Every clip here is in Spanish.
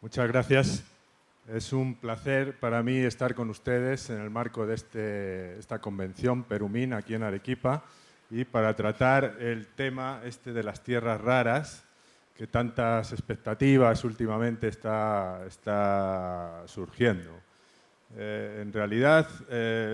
Muchas gracias. Es un placer para mí estar con ustedes en el marco de esta convención Perumín aquí en Arequipa y para tratar el tema de las tierras raras, que tantas expectativas últimamente está surgiendo. En realidad,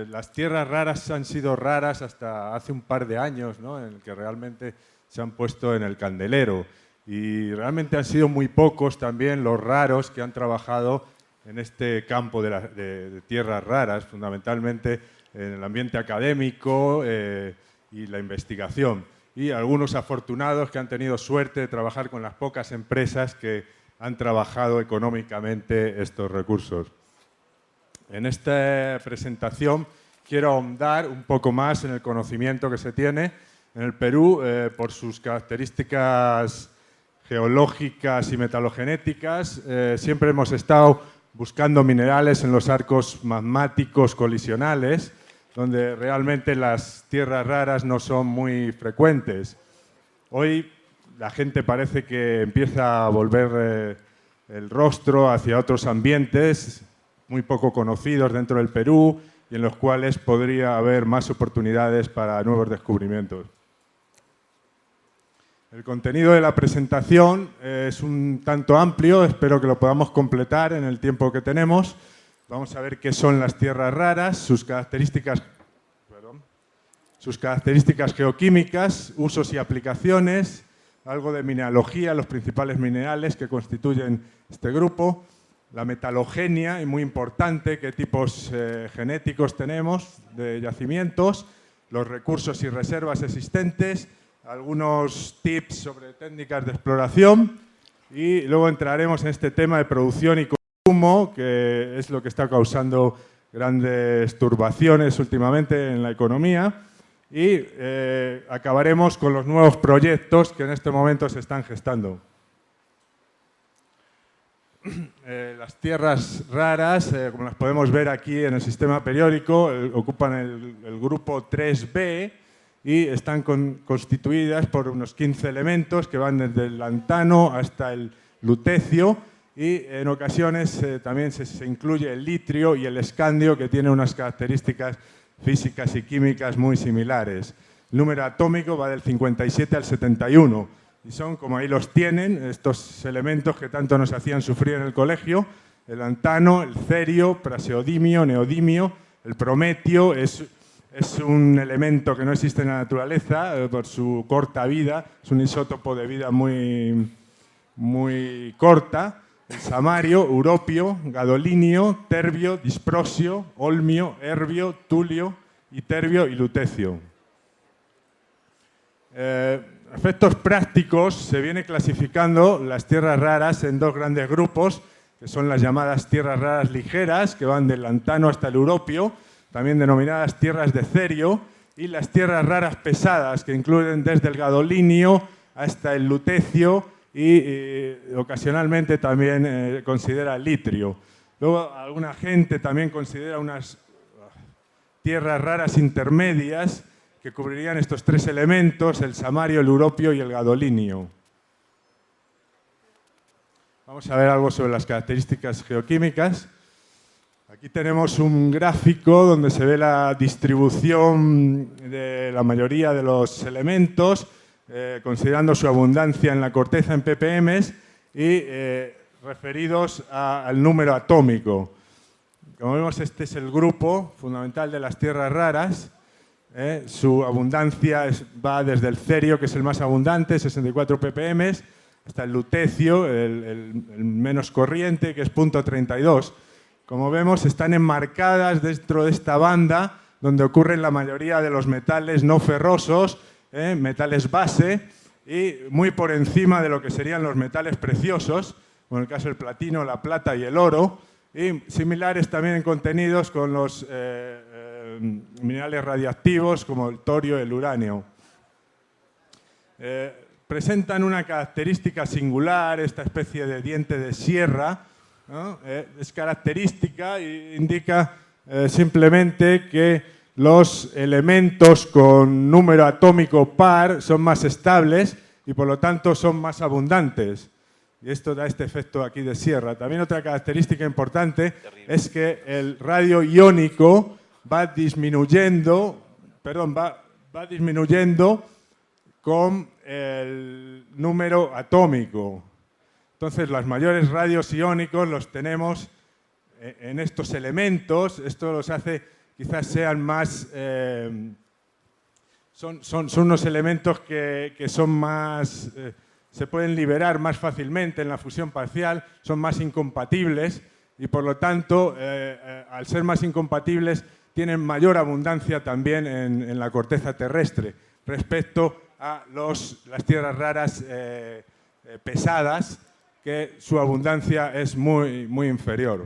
las tierras raras han sido raras hasta hace un par de años, ¿no?, en el que realmente se han puesto en el candelero. Y realmente han sido muy pocos también los raros que han trabajado en este campo de tierras raras, fundamentalmente en el ambiente académico y la investigación. Y algunos afortunados que han tenido suerte de trabajar con las pocas empresas que han trabajado económicamente estos recursos. En esta presentación quiero ahondar un poco más en el conocimiento que se tiene en el Perú por sus características geológicas y metalogenéticas. Siempre hemos estado buscando minerales en los arcos magmáticos colisionales, donde realmente las tierras raras no son muy frecuentes. Hoy la gente parece que empieza a volver el rostro hacia otros ambientes muy poco conocidos dentro del Perú y en los cuales podría haber más oportunidades para nuevos descubrimientos. El contenido de la presentación es un tanto amplio, espero que lo podamos completar en el tiempo que tenemos. Vamos a ver qué son las tierras raras, sus características geoquímicas, usos y aplicaciones, algo de mineralogía, los principales minerales que constituyen este grupo, la metalogenia, y muy importante, qué tipos genéticos tenemos de yacimientos, los recursos y reservas existentes, algunos tips sobre técnicas de exploración y luego entraremos en este tema de producción y consumo, que es lo que está causando grandes turbaciones últimamente en la economía, y acabaremos con los nuevos proyectos que en este momento se están gestando. Las tierras raras, como las podemos ver aquí en el sistema periódico, ocupan el grupo 3B, y están constituidas por unos 15 elementos que van desde el lantano hasta el lutecio y en ocasiones también se incluye el litrio y el escandio, que tienen unas características físicas y químicas muy similares. El número atómico va del 57 al 71 y son, como ahí los tienen, estos elementos que tanto nos hacían sufrir en el colegio: el lantano, el cerio, praseodimio, neodimio, el prometio. Es un elemento que no existe en la naturaleza por su corta vida, es un isótopo de vida muy corta. El samario, uropio, gadolinio, terbio, disprosio, olmio, erbio, tulio, iterbio y lutecio. Efectos prácticos: se viene clasificando las tierras raras en dos grandes grupos, que son las llamadas tierras raras ligeras, que van del lantano hasta el uropio, también denominadas tierras de cerio, y las tierras raras pesadas, que incluyen desde el gadolinio hasta el lutecio y ocasionalmente también considera el litrio. Luego alguna gente también considera unas tierras raras intermedias que cubrirían estos tres elementos: el samario, el uropio y el gadolinio. Vamos a ver algo sobre las características geoquímicas. Aquí tenemos un gráfico donde se ve la distribución de la mayoría de los elementos, considerando su abundancia en la corteza en ppm y referidos al número atómico. Como vemos, este es el grupo fundamental de las tierras raras. Su abundancia va desde el cerio, que es el más abundante, 64 ppm, hasta el lutecio, el menos corriente, que es 0.32. Como vemos, están enmarcadas dentro de esta banda donde ocurren la mayoría de los metales no ferrosos, metales base, y muy por encima de lo que serían los metales preciosos, como en el caso del platino, la plata y el oro, y similares también en contenidos con los minerales radiactivos como el torio y el uranio. Presentan una característica singular, esta especie de diente de sierra, ¿no? Es característica e indica simplemente que los elementos con número atómico par son más estables y por lo tanto son más abundantes. y esto da este efecto aquí de sierra. También otra característica importante es que el radio iónico va disminuyendo con el número atómico. Entonces, los mayores radios iónicos los tenemos en estos elementos. Esto los hace, quizás sean más... son unos elementos que son más... se pueden liberar más fácilmente en la fusión parcial, son más incompatibles y, por lo tanto, al ser más incompatibles, tienen mayor abundancia también en la corteza terrestre respecto a las tierras raras pesadas, que su abundancia es muy, muy inferior.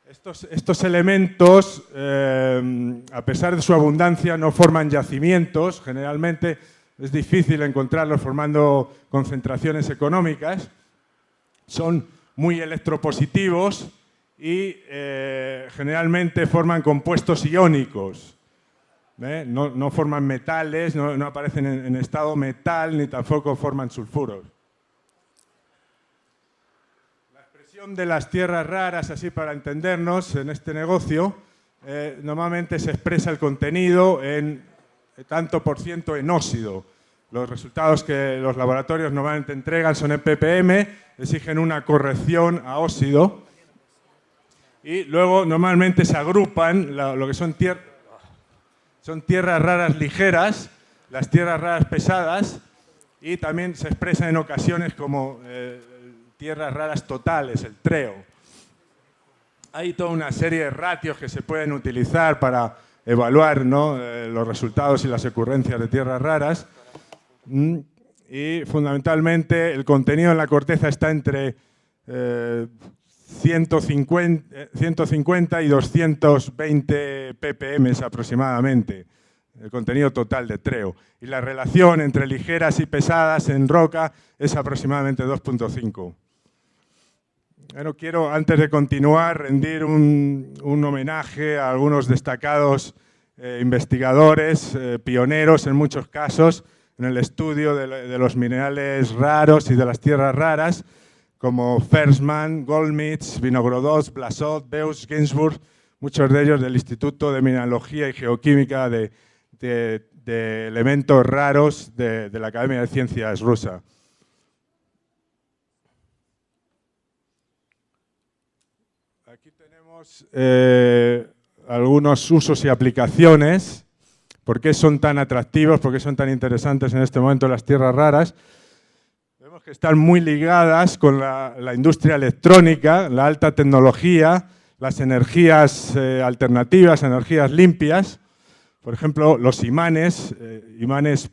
Estos elementos, a pesar de su abundancia, no forman yacimientos. Generalmente es difícil encontrarlos formando concentraciones económicas. Son muy electropositivos y generalmente forman compuestos iónicos. No forman metales, no aparecen en estado metal, ni tampoco forman sulfuros. La expresión de las tierras raras, así para entendernos, en este negocio, normalmente se expresa el contenido en tanto por ciento en óxido. Los resultados que los laboratorios normalmente entregan son en ppm, exigen una corrección a óxido y luego normalmente se agrupan lo que son tierras raras ligeras, las tierras raras pesadas, y también se expresan en ocasiones como tierras raras totales, el treo. Hay toda una serie de ratios que se pueden utilizar para evaluar, ¿no?, los resultados y las ocurrencias de tierras raras. Y fundamentalmente el contenido en la corteza está entre 150 y 220 ppm aproximadamente, el contenido total de treo. Y la relación entre ligeras y pesadas en roca es aproximadamente 2,5. Bueno, quiero, antes de continuar, rendir un homenaje a algunos destacados investigadores, pioneros en muchos casos, en el estudio de los minerales raros y de las tierras raras, como Fersman, Goldmitz, Vinogradov, Blasov, Beus, Ginsburg, muchos de ellos del Instituto de Mineralogía y Geoquímica de elementos raros de la Academia de Ciencias rusa. Aquí tenemos algunos usos y aplicaciones. ¿Por qué son tan atractivos? ¿Por qué son tan interesantes en este momento las tierras raras? Vemos que están muy ligadas con la industria electrónica, la alta tecnología, las energías alternativas, energías limpias. Por ejemplo, los imanes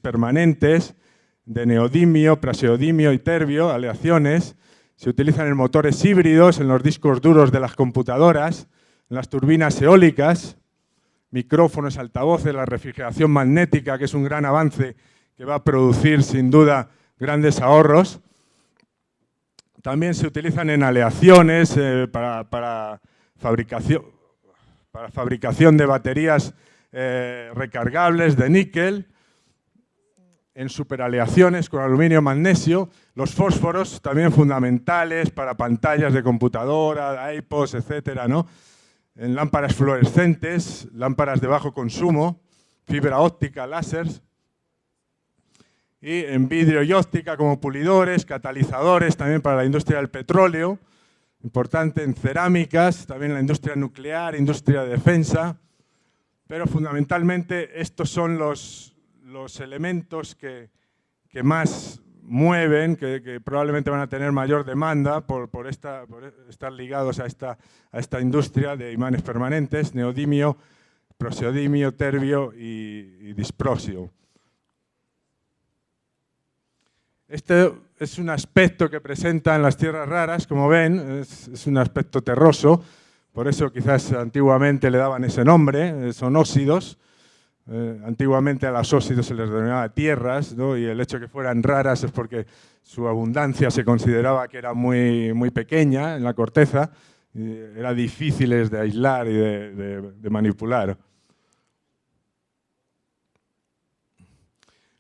permanentes de neodimio, praseodimio y terbio, aleaciones, se utilizan en motores híbridos, en los discos duros de las computadoras, en las turbinas eólicas, micrófonos, altavoces, la refrigeración magnética, que es un gran avance que va a producir sin duda grandes ahorros. También se utilizan en aleaciones para fabricación de baterías recargables de níquel, en superaleaciones con aluminio, magnesio. Los fósforos también fundamentales para pantallas de computadora, iPods, etcétera, ¿no? En lámparas fluorescentes, lámparas de bajo consumo, fibra óptica, láseres, y en vidrio y óptica como pulidores, catalizadores también para la industria del petróleo, importante en cerámicas, también en la industria nuclear, industria de defensa, pero fundamentalmente estos son los elementos que más mueven, que probablemente van a tener mayor demanda por estar ligados a esta industria de imanes permanentes, neodimio, praseodimio, terbio y disprosio. Este es un aspecto que presentan las tierras raras, como ven, es un aspecto terroso, por eso quizás antiguamente le daban ese nombre, son óxidos. Antiguamente a los óxidos se les denominaba tierras, ¿no? Y el hecho de que fueran raras es porque su abundancia se consideraba que era muy, muy pequeña en la corteza, y eran difíciles de aislar y de manipular.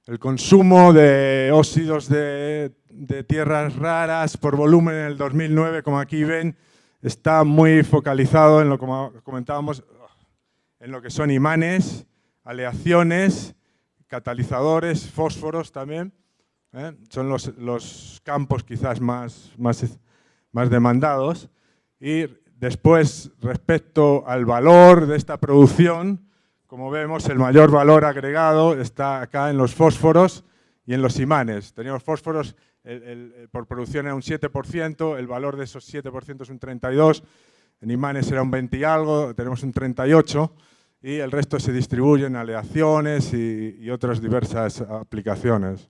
El consumo de óxidos de tierras raras por volumen en el 2009, como aquí ven, está muy focalizado en lo que comentábamos, en lo que son imanes, aleaciones, catalizadores, fósforos también. Son los campos quizás más demandados. Y después, respecto al valor de esta producción, como vemos, el mayor valor agregado está acá en los fósforos y en los imanes. Teníamos fósforos por producción era un 7%, el valor de esos 7% es un 32%, en imanes era un 20 y algo, tenemos un 38%, y el resto se distribuye en aleaciones y otras diversas aplicaciones.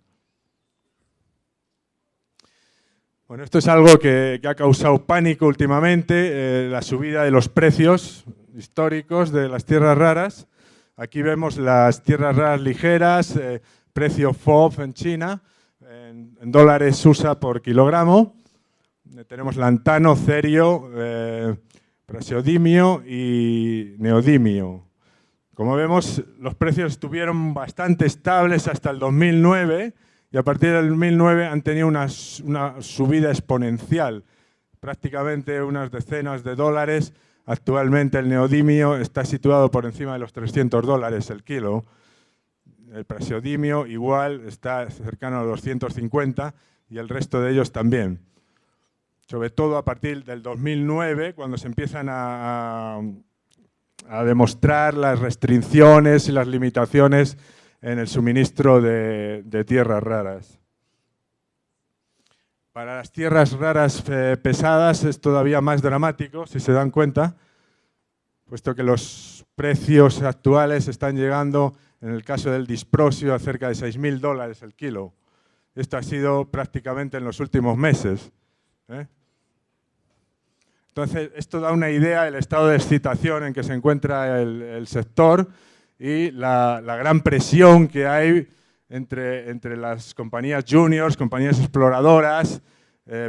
Bueno, esto es algo que ha causado pánico últimamente, la subida de los precios históricos de las tierras raras. Aquí vemos las tierras raras ligeras, precio FOB en China, en dólares USA por kilogramo. Tenemos lantano, cerio, praseodimio y neodimio. Como vemos, los precios estuvieron bastante estables hasta el 2009 y a partir del 2009 han tenido una subida exponencial, prácticamente unas decenas de dólares. Actualmente el neodimio está situado por encima de los $300 el kilo. El praseodimio igual está cercano a los 150 y el resto de ellos también. Sobre todo a partir del 2009, cuando se empiezan a demostrar las restricciones y las limitaciones en el suministro de tierras raras. Para las tierras raras pesadas es todavía más dramático, si se dan cuenta, puesto que los precios actuales están llegando, en el caso del disprosio, a cerca de $6.000 el kilo. Esto ha sido prácticamente en los últimos meses. Entonces, esto da una idea del estado de excitación en que se encuentra el sector y la gran presión que hay entre las compañías juniors, compañías exploradoras,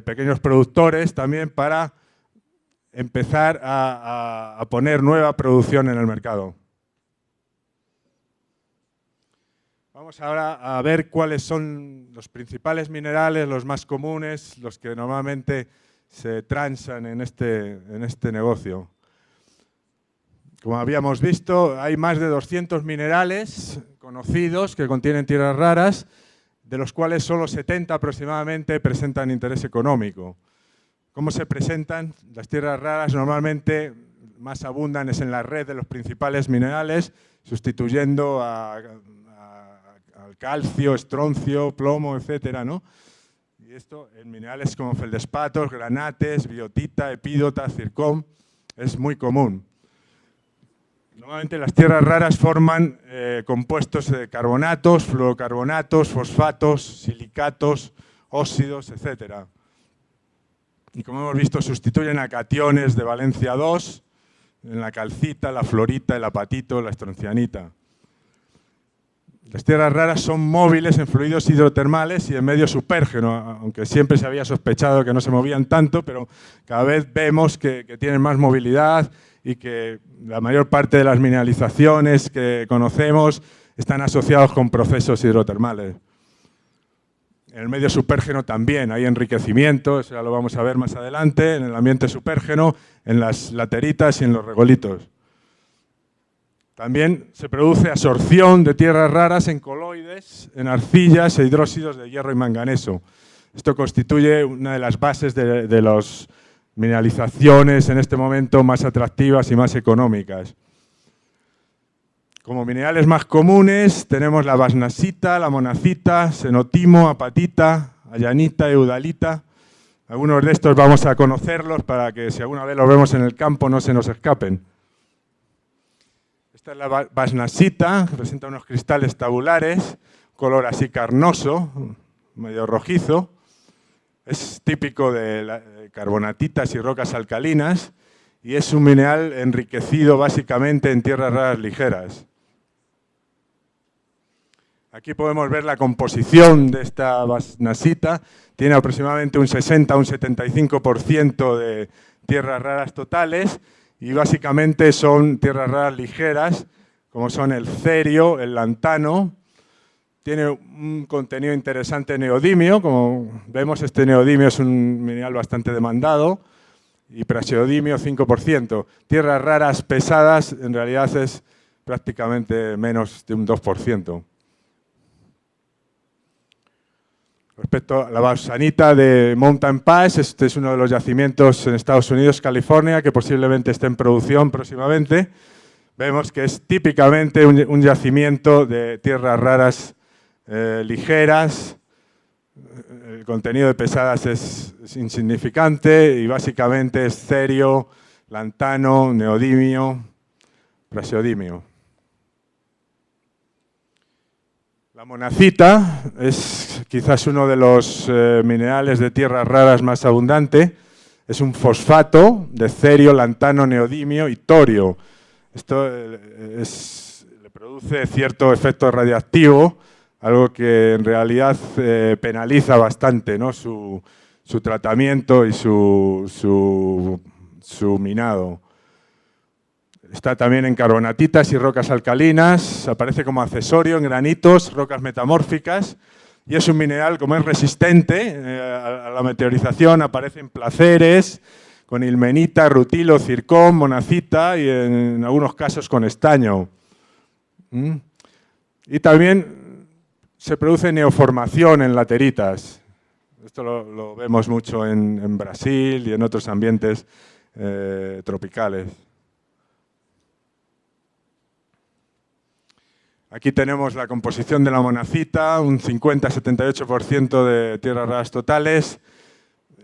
pequeños productores también para empezar a poner nueva producción en el mercado. Vamos ahora a ver cuáles son los principales minerales, los más comunes, los que normalmente se transan en este negocio. Como habíamos visto, hay más de 200 minerales conocidos que contienen tierras raras, de los cuales solo 70 aproximadamente presentan interés económico. ¿Cómo se presentan? Las tierras raras normalmente más abundan es en la red de los principales minerales, sustituyendo al calcio, estroncio, plomo, etcétera, ¿no? Y esto en minerales como feldespatos, granates, biotita, epídota, zircón, es muy común. Normalmente las tierras raras forman compuestos de carbonatos, fluorocarbonatos, fosfatos, silicatos, óxidos, etc. Y como hemos visto, sustituyen a cationes de valencia 2 en la calcita, la fluorita, el apatito, la estroncianita. Las tierras raras son móviles en fluidos hidrotermales y en medio supérgeno, aunque siempre se había sospechado que no se movían tanto, pero cada vez vemos que tienen más movilidad y que la mayor parte de las mineralizaciones que conocemos están asociados con procesos hidrotermales. En el medio supérgeno también hay enriquecimiento, eso ya lo vamos a ver más adelante, en el ambiente supérgeno, en las lateritas y en los regolitos. También se produce absorción de tierras raras en coloides, en arcillas e hidróxidos de hierro y manganeso. Esto constituye una de las bases de las mineralizaciones en este momento más atractivas y más económicas. Como minerales más comunes tenemos la basnasita, la monacita, xenotimo, apatita, allanita, eudalita. Algunos de estos vamos a conocerlos para que si alguna vez los vemos en el campo no se nos escapen. Esta es la basnasita, que presenta unos cristales tabulares, color así carnoso, medio rojizo. Es típico de carbonatitas y rocas alcalinas y es un mineral enriquecido básicamente en tierras raras ligeras. Aquí podemos ver la composición de esta basnasita. Tiene aproximadamente un 60 a un 75% de tierras raras totales y básicamente son tierras raras ligeras, como son el cerio, el lantano, Tiene un contenido interesante de neodimio. Como vemos, este neodimio es un mineral bastante demandado. Y praseodimio 5%. Tierras raras pesadas en realidad es prácticamente menos de un 2%. Respecto a la bauxanita de Mountain Pass, este es uno de los yacimientos en Estados Unidos, California, que posiblemente esté en producción próximamente. Vemos que es típicamente un yacimiento de tierras raras ligeras. El contenido de pesadas es insignificante y básicamente es cerio, lantano, neodimio, praseodimio. La monacita es quizás uno de los minerales de tierras raras más abundante. Es un fosfato de cerio, lantano, neodimio y torio. Esto le produce cierto efecto radioactivo, algo que en realidad penaliza bastante, ¿no?, su tratamiento y su minado. Está también en carbonatitas y rocas alcalinas, aparece como accesorio en granitos, rocas metamórficas, y es un mineral, como es resistente a la meteorización, aparece en placeres, con ilmenita, rutilo, zircón, monacita y en algunos casos con estaño. Y también se produce neoformación en lateritas. Esto lo vemos mucho en Brasil y en otros ambientes tropicales. Aquí tenemos la composición de la monacita, un 50-78% de tierras raras totales.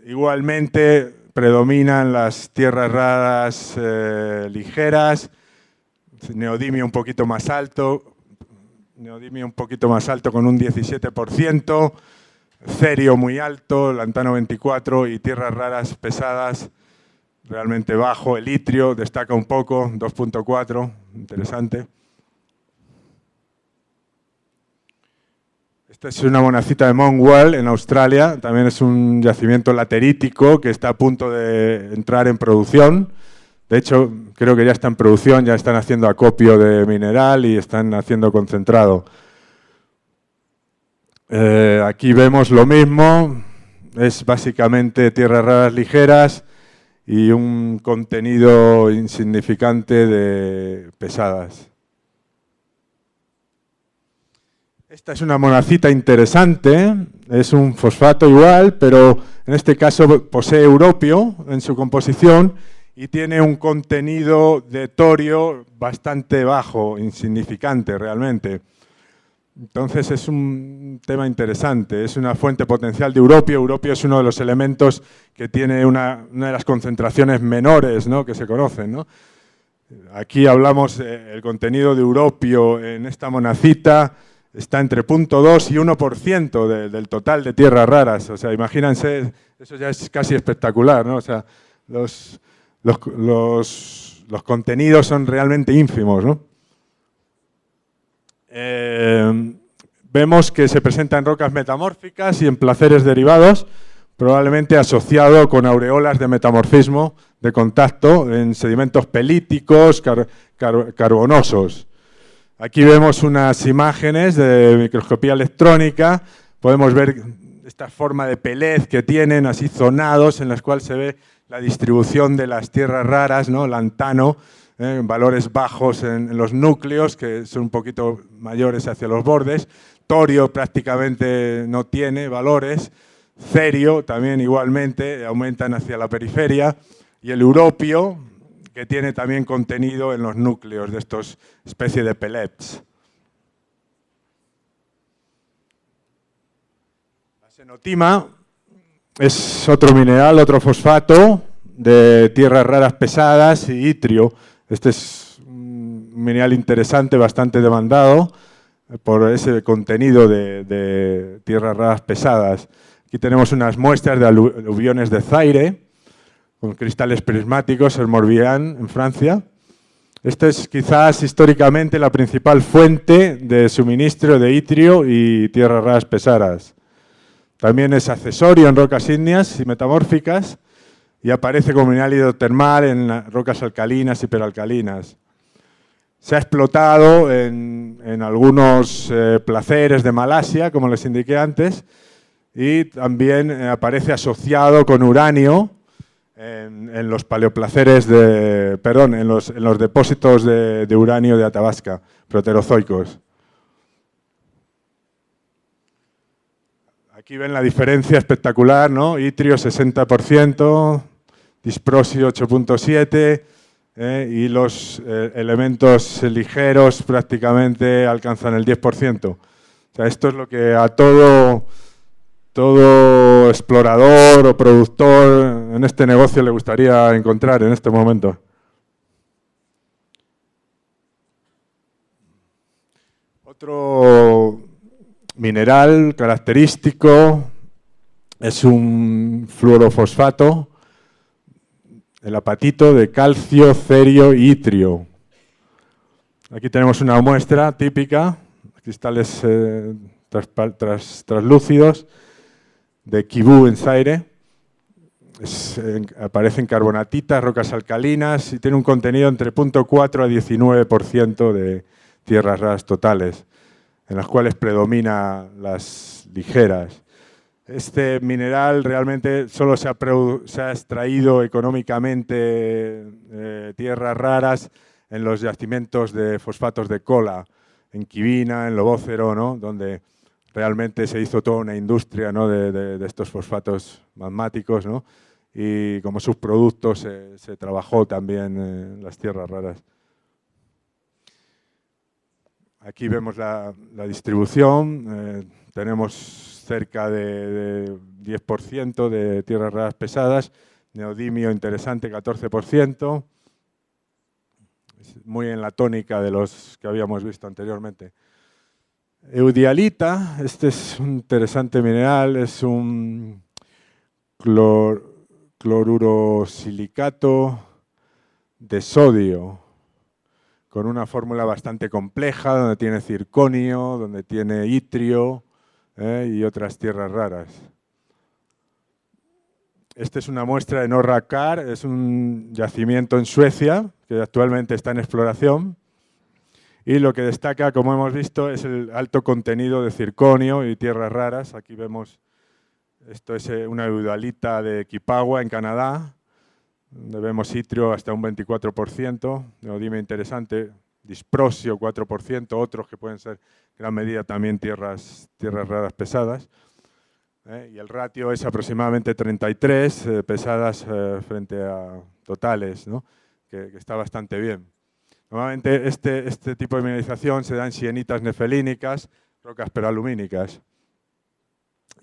Igualmente predominan las tierras raras ligeras, neodimio un poquito más alto, con un 17%, cerio muy alto, lantano 24% y tierras raras pesadas realmente bajo. El itrio destaca un poco, 2.4%, interesante. Esta es una monacita de Mount Weld en Australia, también es un yacimiento laterítico que está a punto de entrar en producción. De hecho, creo que ya está en producción, ya están haciendo acopio de mineral y están haciendo concentrado. Aquí vemos lo mismo, es básicamente tierras raras ligeras y un contenido insignificante de pesadas. Esta es una monacita interesante, es un fosfato igual, pero en este caso posee europio en su composición y tiene un contenido de torio bastante bajo, insignificante realmente. Entonces es un tema interesante, es una fuente potencial de europio. Europio es uno de los elementos que tiene una de las concentraciones menores, ¿no?, que se conocen, ¿no? Aquí hablamos del contenido de europio en esta monacita, está entre 0.2 y 1% del total de tierras raras. O sea, imagínense, eso ya es casi espectacular, ¿no? O sea, los contenidos son realmente ínfimos, ¿no? Vemos que se presenta en rocas metamórficas y en placeres derivados, probablemente asociado con aureolas de metamorfismo de contacto en sedimentos pelíticos, carbonosos. Aquí vemos unas imágenes de microscopía electrónica, podemos ver esta forma de pelez que tienen, así zonados, en las cuales se ve la distribución de las tierras raras, ¿no?, lantano, valores bajos en los núcleos, que son un poquito mayores hacia los bordes. Torio prácticamente no tiene valores, cerio también igualmente, aumentan hacia la periferia, y el europio, que tiene también contenido en los núcleos de estos especies de pellets. La xenotima es otro mineral, otro fosfato de tierras raras pesadas y itrio. Este es un mineral interesante, bastante demandado por ese contenido de tierras raras pesadas. Aquí tenemos unas muestras de aluviones de Zaire, con cristales prismáticos, el Morbihan, en Francia. Esta es quizás históricamente la principal fuente de suministro de itrio y tierras raras pesadas. También es accesorio en rocas ígneas y metamórficas y aparece como mineral hidrotermal en rocas alcalinas y hiperalcalinas. Se ha explotado en algunos placeres de Malasia, como les indiqué antes, y también aparece asociado con uranio en los paleoplaceres en los depósitos de uranio de Athabasca, proterozoicos. Aquí ven la diferencia espectacular, ¿no? Itrio 60%, disprosio 8.7%, y los elementos ligeros prácticamente alcanzan el 10%. O sea, esto es lo que a todo explorador o productor en este negocio le gustaría encontrar en este momento. Otro mineral característico es un fluorofosfato, el apatito de calcio, cerio y itrio. Aquí tenemos una muestra típica, cristales translúcidos de Kivu en Zaire. Aparecen carbonatitas, rocas alcalinas y tiene un contenido entre 0.4 a 19% de tierras raras totales, en las cuales predomina las ligeras. Este mineral realmente solo se ha extraído económicamente tierras raras en los yacimientos de fosfatos de cola, en Quivina, en Lobócero, ¿no? Donde realmente se hizo toda una industria, ¿no? de estos fosfatos magmáticos, ¿no? Y como subproductos se trabajó también en las tierras raras. Aquí vemos la distribución. Tenemos cerca de 10% de tierras raras pesadas, neodimio interesante 14%, muy en la tónica de los que habíamos visto anteriormente. Eudialita, este es un interesante mineral, es un clorurosilicato de sodio, con una fórmula bastante compleja, donde tiene circonio, donde tiene itrio y otras tierras raras. Esta es una muestra de Norra Kar, es un yacimiento en Suecia, que actualmente está en exploración, y lo que destaca, como hemos visto, es el alto contenido de circonio y tierras raras. Aquí vemos, esto es una eudalita de Kipagwa, en Canadá, donde vemos itrio hasta un 24%, neodimio interesante, disprosio 4%, otros que pueden ser en gran medida también tierras raras pesadas. Y el ratio es aproximadamente 33 pesadas frente a totales, ¿no? que está bastante bien. Normalmente este tipo de mineralización se da en sienitas nefelínicas, rocas peralumínicas.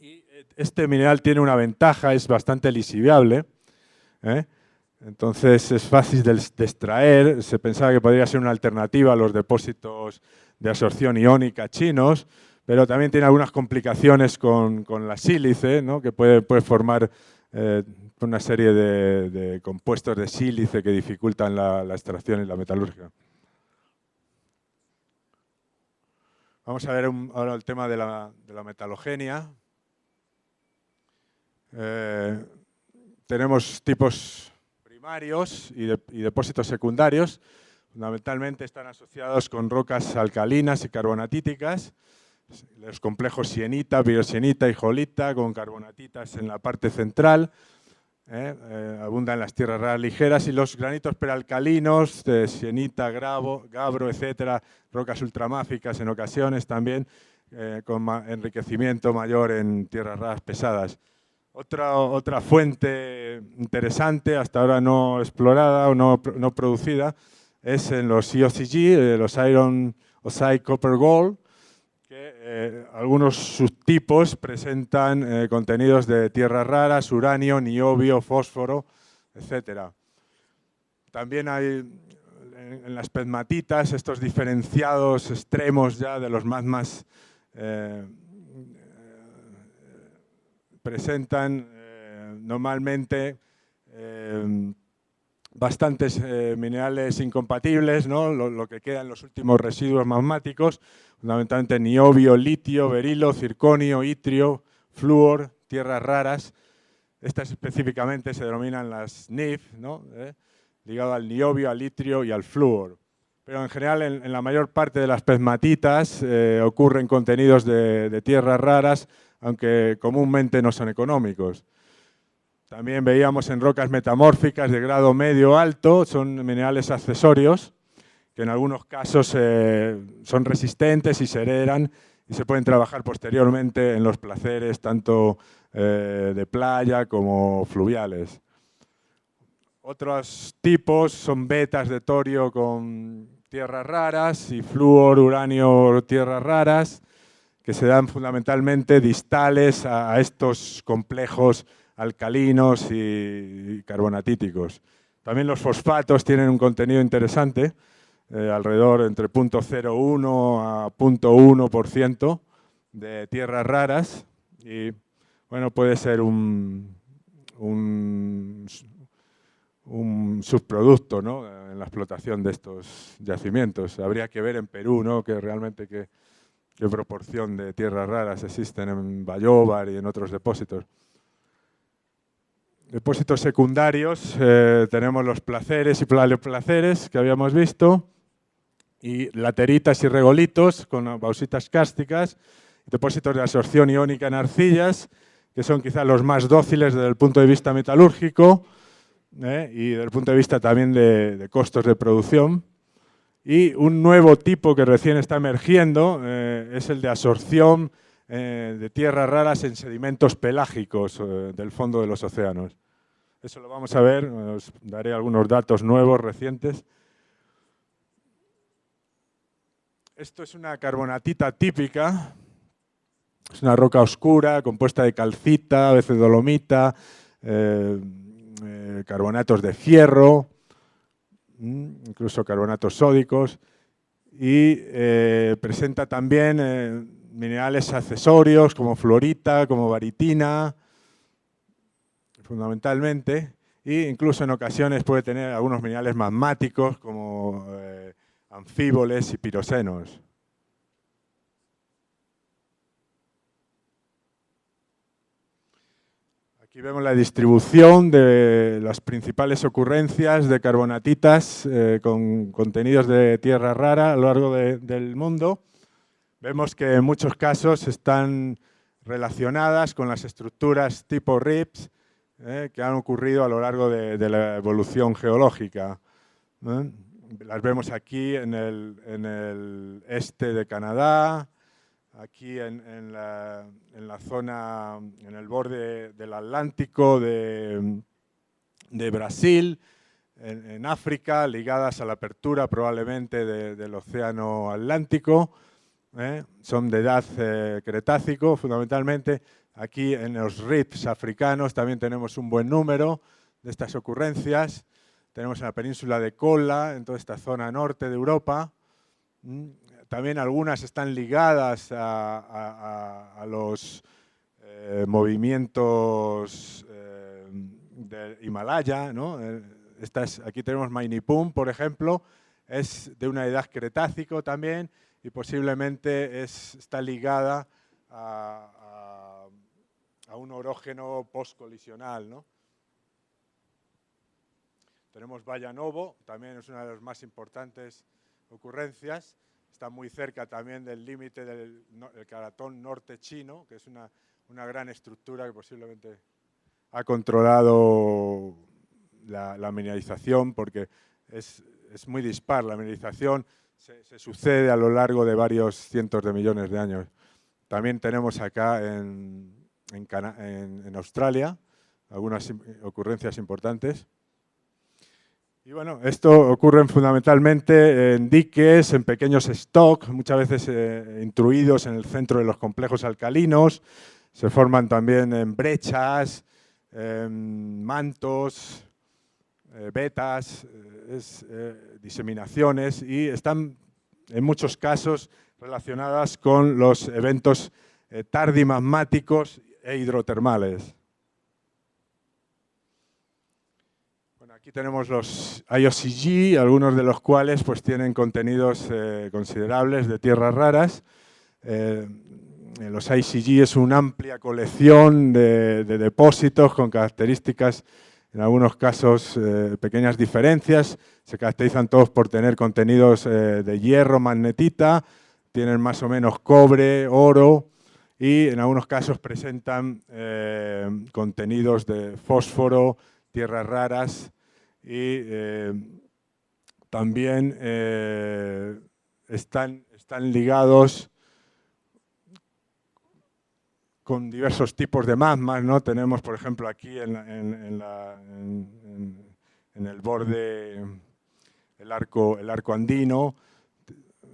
Y este mineral tiene una ventaja, es bastante lisiviable, entonces es fácil de extraer. Se pensaba que podría ser una alternativa a los depósitos de absorción iónica chinos, pero también tiene algunas complicaciones con la sílice, ¿no? Que puede formar una serie de compuestos de sílice que dificultan la extracción y la metalurgia. Vamos a ver ahora el tema de la metalogenia. Tenemos tipos primarios y depósitos secundarios. Fundamentalmente están asociados con rocas alcalinas y carbonatíticas. Los complejos sienita, biosienita y jolita, con carbonatitas en la parte central. Abundan las tierras raras ligeras, y los granitos peralcalinos de sienita, gabro, etcétera, rocas ultramáficas en ocasiones también, con enriquecimiento mayor en tierras raras pesadas. Otra fuente interesante, hasta ahora no explorada o no producida, es en los IOCG, los Iron Oxide Copper Gold, que algunos subtipos presentan contenidos de tierras raras, uranio, niobio, fósforo, etc. También hay en las pegmatitas estos diferenciados extremos ya de los magmas presentan normalmente bastantes minerales incompatibles, ¿no? Lo que queda en los últimos residuos magmáticos, fundamentalmente niobio, litio, berilo, circonio, itrio, flúor, tierras raras. Estas específicamente se denominan las NIF, ¿no? Ligado al niobio, al itrio y al flúor. pero en general en la mayor parte de las pegmatitas ocurren contenidos de tierras raras, aunque comúnmente no son económicos. También veíamos en rocas metamórficas de grado medio-alto, son minerales accesorios, que en algunos casos son resistentes y se heredan y se pueden trabajar posteriormente en los placeres tanto de playa como fluviales. Otros tipos son vetas de torio con tierras raras y flúor, uranio, tierras raras, que se dan fundamentalmente distales a estos complejos alcalinos y carbonatíticos. También los fosfatos tienen un contenido interesante, alrededor entre 0,01 a 0,1% de tierras raras y bueno, puede ser un subproducto, ¿no?, en la explotación de estos yacimientos. Habría que ver en Perú, ¿no?, que realmente qué proporción de tierras raras existen en Bayóvar y en otros depósitos. Depósitos secundarios, tenemos los placeres y paleoplaceres que habíamos visto, y lateritas y regolitos con bauxitas kársticas, depósitos de absorción iónica en arcillas, que son quizás los más dóciles desde el punto de vista metalúrgico y desde el punto de vista también de costos de producción. Y un nuevo tipo que recién está emergiendo es el de absorción de tierras raras en sedimentos pelágicos del fondo de los océanos. Eso lo vamos a ver, os daré algunos datos nuevos, recientes. Esto es una carbonatita típica, es una roca oscura compuesta de calcita, a veces dolomita, carbonatos de fierro, incluso carbonatos sódicos, y presenta también minerales accesorios como fluorita, como baritina, fundamentalmente, e incluso en ocasiones puede tener algunos minerales magmáticos como anfíboles y piroxenos. Aquí vemos la distribución de las principales ocurrencias de carbonatitas con contenidos de tierra rara a lo largo del mundo. Vemos que en muchos casos están relacionadas con las estructuras tipo rips que han ocurrido a lo largo de la evolución geológica. Las vemos aquí en el este de Canadá, aquí en la zona, en el borde del Atlántico de Brasil, en África, ligadas a la apertura probablemente del océano Atlántico, son de edad Cretácico fundamentalmente. Aquí en los rips africanos también tenemos un buen número de estas ocurrencias. Tenemos en la península de Kola, en toda esta zona norte de Europa. También algunas están ligadas a los movimientos del Himalaya, ¿no? Aquí tenemos Mainipum, por ejemplo, es de una edad Cretácico también y posiblemente está ligada a un orógeno postcolisional, ¿no? Tenemos Valle Novo, también es una de las más importantes ocurrencias. Está muy cerca también del límite del Caratón norte chino, que es una gran estructura que posiblemente ha controlado la mineralización, porque es muy dispar. La mineralización se sucede a lo largo de varios cientos de millones de años. También tenemos acá en Australia algunas ocurrencias importantes. Y bueno, esto ocurre fundamentalmente en diques, en pequeños stocks, muchas veces intruidos en el centro de los complejos alcalinos. Se forman también en brechas, mantos, vetas, diseminaciones, y están en muchos casos relacionadas con los eventos tardimagmáticos e hidrotermales. Aquí tenemos los IOCG, algunos de los cuales pues, tienen contenidos considerables de tierras raras. Los ICG es una amplia colección de depósitos con características en algunos casos pequeñas diferencias, se caracterizan todos por tener contenidos de hierro, magnetita, tienen más o menos cobre, oro y en algunos casos presentan contenidos de fósforo, tierras raras y también están ligados con diversos tipos de magmas, ¿no? Tenemos, por ejemplo, aquí en el borde, el arco andino,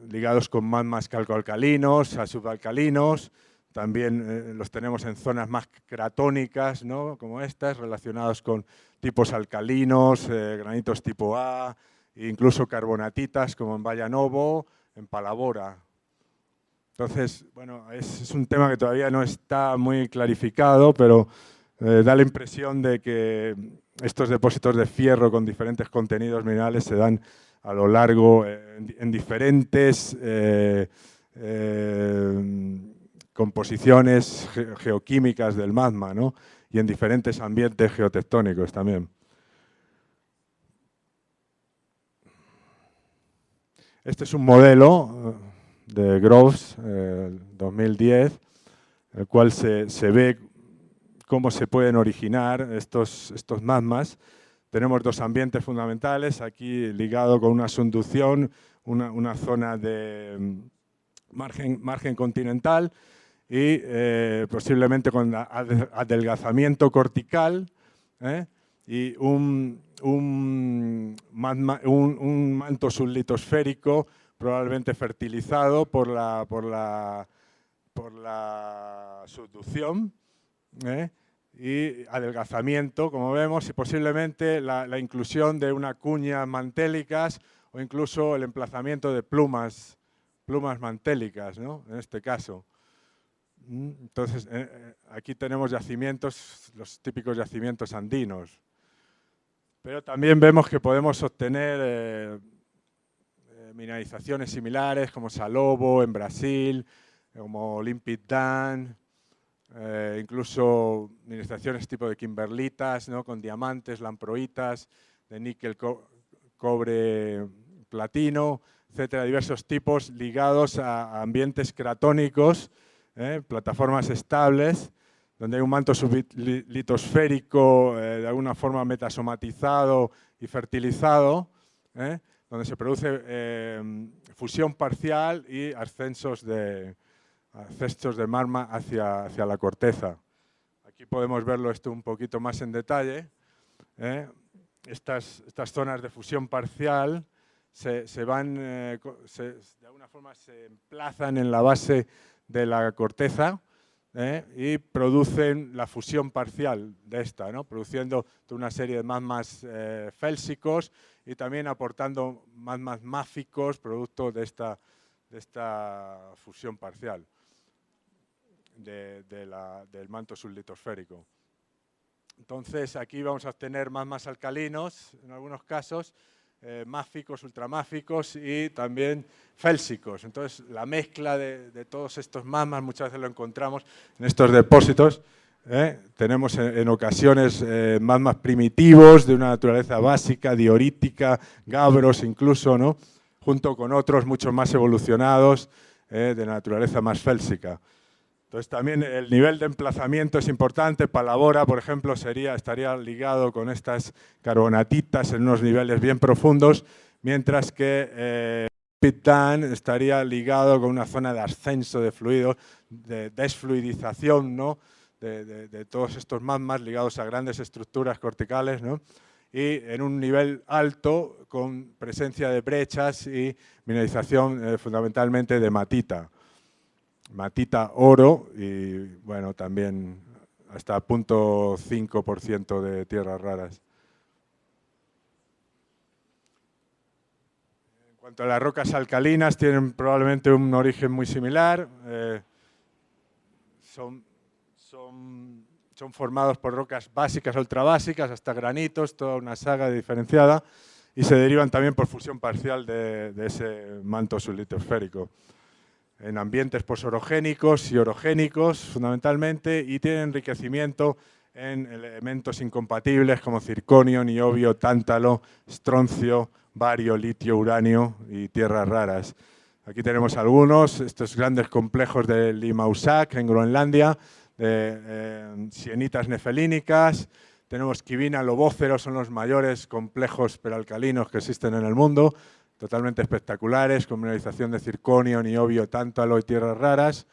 ligados con magmas calcoalcalinos, a subalcalinos. También los tenemos en zonas más cratónicas, ¿no? Como estas, relacionados con tipos alcalinos, granitos tipo A, e incluso carbonatitas como en Vallanovo, en Palabora. Entonces, bueno, es un tema que todavía no está muy clarificado, pero da la impresión de que estos depósitos de fierro con diferentes contenidos minerales se dan a lo largo en diferentes composiciones geoquímicas del magma, ¿no? Y en diferentes ambientes geotectónicos también. Este es un modelo de Groves, 2010, en el cual se ve cómo se pueden originar estos magmas. Tenemos dos ambientes fundamentales, aquí ligado con una subducción, una zona de margen continental y posiblemente con adelgazamiento cortical y un manto sublitosférico probablemente fertilizado por la subducción y adelgazamiento, como vemos, y posiblemente la inclusión de una cuña mantélicas o incluso el emplazamiento de plumas mantélicas, ¿no? En este caso. Entonces, aquí tenemos yacimientos, los típicos yacimientos andinos. Pero también vemos que podemos obtener mineralizaciones similares como Salobo en Brasil, como Limpid Dan, incluso mineralizaciones tipo de kimberlitas, ¿no? Con diamantes, lamproitas, de níquel, cobre, platino, etcétera, diversos tipos ligados a ambientes cratónicos, plataformas estables, donde hay un manto sublitosférico de alguna forma metasomatizado y fertilizado, donde se produce fusión parcial y ascensos de magma hacia la corteza. Aquí podemos verlo esto un poquito más en detalle. Estas zonas de fusión parcial de alguna forma se emplazan en la base de la corteza y producen la fusión parcial de esta, ¿no? Produciendo toda una serie de magmas félsicos y también aportando magmas máficos producto de esta fusión parcial del manto sublitosférico. Entonces, aquí vamos a obtener magmas alcalinos, en algunos casos, máficos, ultramáficos y también félsicos. Entonces, la mezcla de todos estos magmas muchas veces lo encontramos en estos depósitos. Tenemos en ocasiones magmas primitivos de una naturaleza básica, diorítica, gabros incluso, ¿no? Junto con otros mucho más evolucionados de naturaleza más félsica. Entonces también el nivel de emplazamiento es importante. Palabora, por ejemplo, estaría ligado con estas carbonatitas en unos niveles bien profundos, mientras que Limpid Dan estaría ligado con una zona de ascenso de fluidos, de desfluidización, ¿no? de todos estos magmas ligados a grandes estructuras corticales, ¿no? Y en un nivel alto con presencia de brechas y mineralización fundamentalmente de matita. Matita oro y bueno, también hasta 0.5% de tierras raras. En cuanto a las rocas alcalinas, tienen probablemente un origen muy similar. Son formados por rocas básicas, ultrabásicas, hasta granitos, toda una saga diferenciada, y se derivan también por fusión parcial de ese manto sublitosférico. En ambientes posorogénicos y orogénicos fundamentalmente, y tienen enriquecimiento en elementos incompatibles como circonio, niobio, tántalo, estroncio, bario, litio, uranio y tierras raras. Aquí tenemos algunos, estos grandes complejos de Limausak en Groenlandia, de sienitas nefelínicas. Tenemos quivina, lobócero, son los mayores complejos peralcalinos que existen en el mundo, totalmente espectaculares, con mineralización de circonio, niobio, tántalo y tierras raras.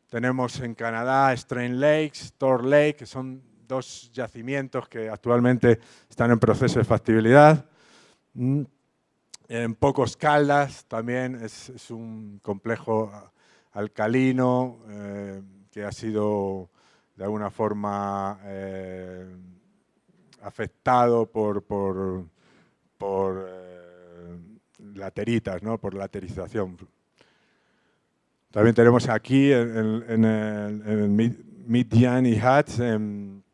Tenemos en Canadá Strain Lakes, Thor Lake, que son dos yacimientos que actualmente están en proceso de factibilidad. En Pocos Caldas también es un complejo alcalino que ha sido de alguna forma afectado por lateritas, ¿no? Por laterización. También tenemos aquí en el Midian y Hatch, en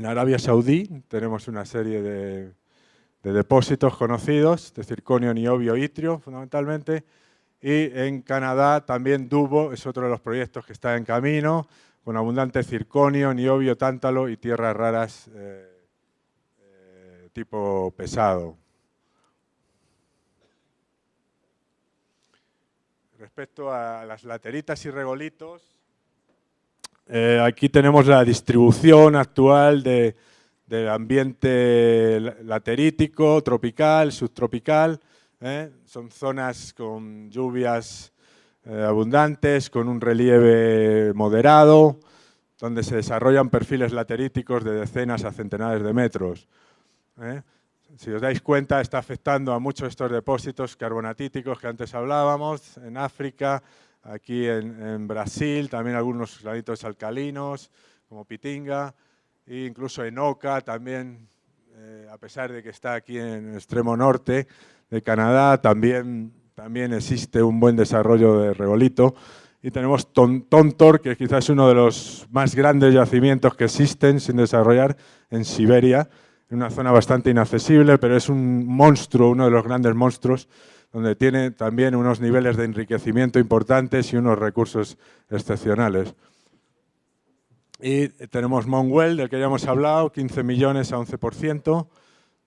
Arabia Saudí, tenemos una serie de depósitos conocidos, de circonio, niobio, itrio, fundamentalmente. Y en Canadá también Dubo es otro de los proyectos que está en camino, con abundante circonio, niobio, tántalo y tierras raras tipo pesado. Respecto a las lateritas y regolitos, aquí tenemos la distribución actual del ambiente laterítico, tropical, subtropical. Son zonas con lluvias abundantes, con un relieve moderado, donde se desarrollan perfiles lateríticos de decenas a centenares de metros. Si os dais cuenta, está afectando a muchos de estos depósitos carbonatíticos que antes hablábamos, en África, aquí en Brasil, también algunos granitos alcalinos, como Pitinga, e incluso en Oka también, a pesar de que está aquí en el extremo norte de Canadá, también existe un buen desarrollo de regolito. Y tenemos Tontor, que quizás es uno de los más grandes yacimientos que existen sin desarrollar en Siberia, en una zona bastante inaccesible, pero es un monstruo, uno de los grandes monstruos, donde tiene también unos niveles de enriquecimiento importantes y unos recursos excepcionales. Y tenemos Monwell, del que ya hemos hablado, 15 millones a 11%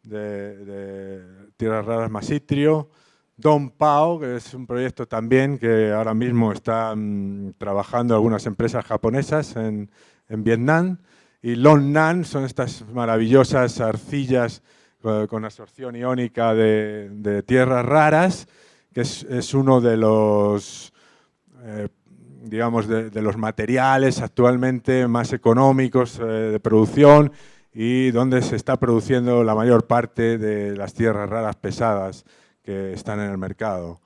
de tierras raras más itrio. Dong Pao, que es un proyecto también que ahora mismo están trabajando algunas empresas japonesas en Vietnam. Y Long Nan son estas maravillosas arcillas con absorción iónica de tierras raras, que es uno de los, digamos, de los materiales actualmente más económicos de producción y donde se está produciendo la mayor parte de las tierras raras pesadas que están en el mercado.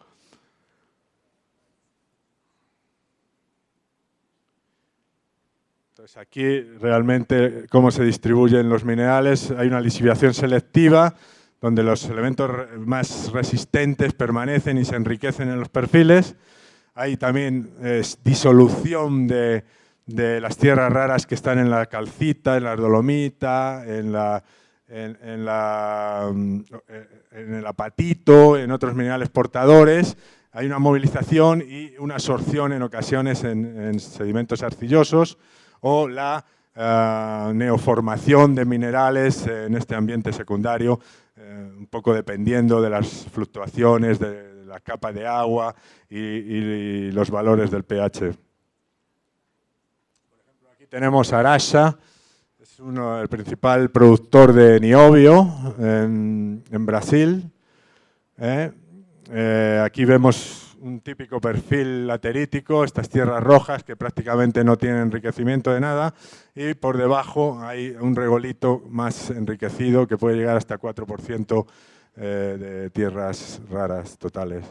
Entonces aquí realmente cómo se distribuyen los minerales, hay una lisiviación selectiva donde los elementos más resistentes permanecen y se enriquecen en los perfiles. Hay también disolución de las tierras raras que están en la calcita, en la dolomita, en el apatito, en otros minerales portadores. Hay una movilización y una absorción en ocasiones en sedimentos arcillosos o la neoformación de minerales en este ambiente secundario, un poco dependiendo de las fluctuaciones de la capa de agua y los valores del pH. Por ejemplo, aquí tenemos Arasha, es el principal productor de niobio en Brasil. Aquí vemos un típico perfil laterítico, estas tierras rojas que prácticamente no tienen enriquecimiento de nada, y por debajo hay un regolito más enriquecido que puede llegar hasta 4% de tierras raras totales.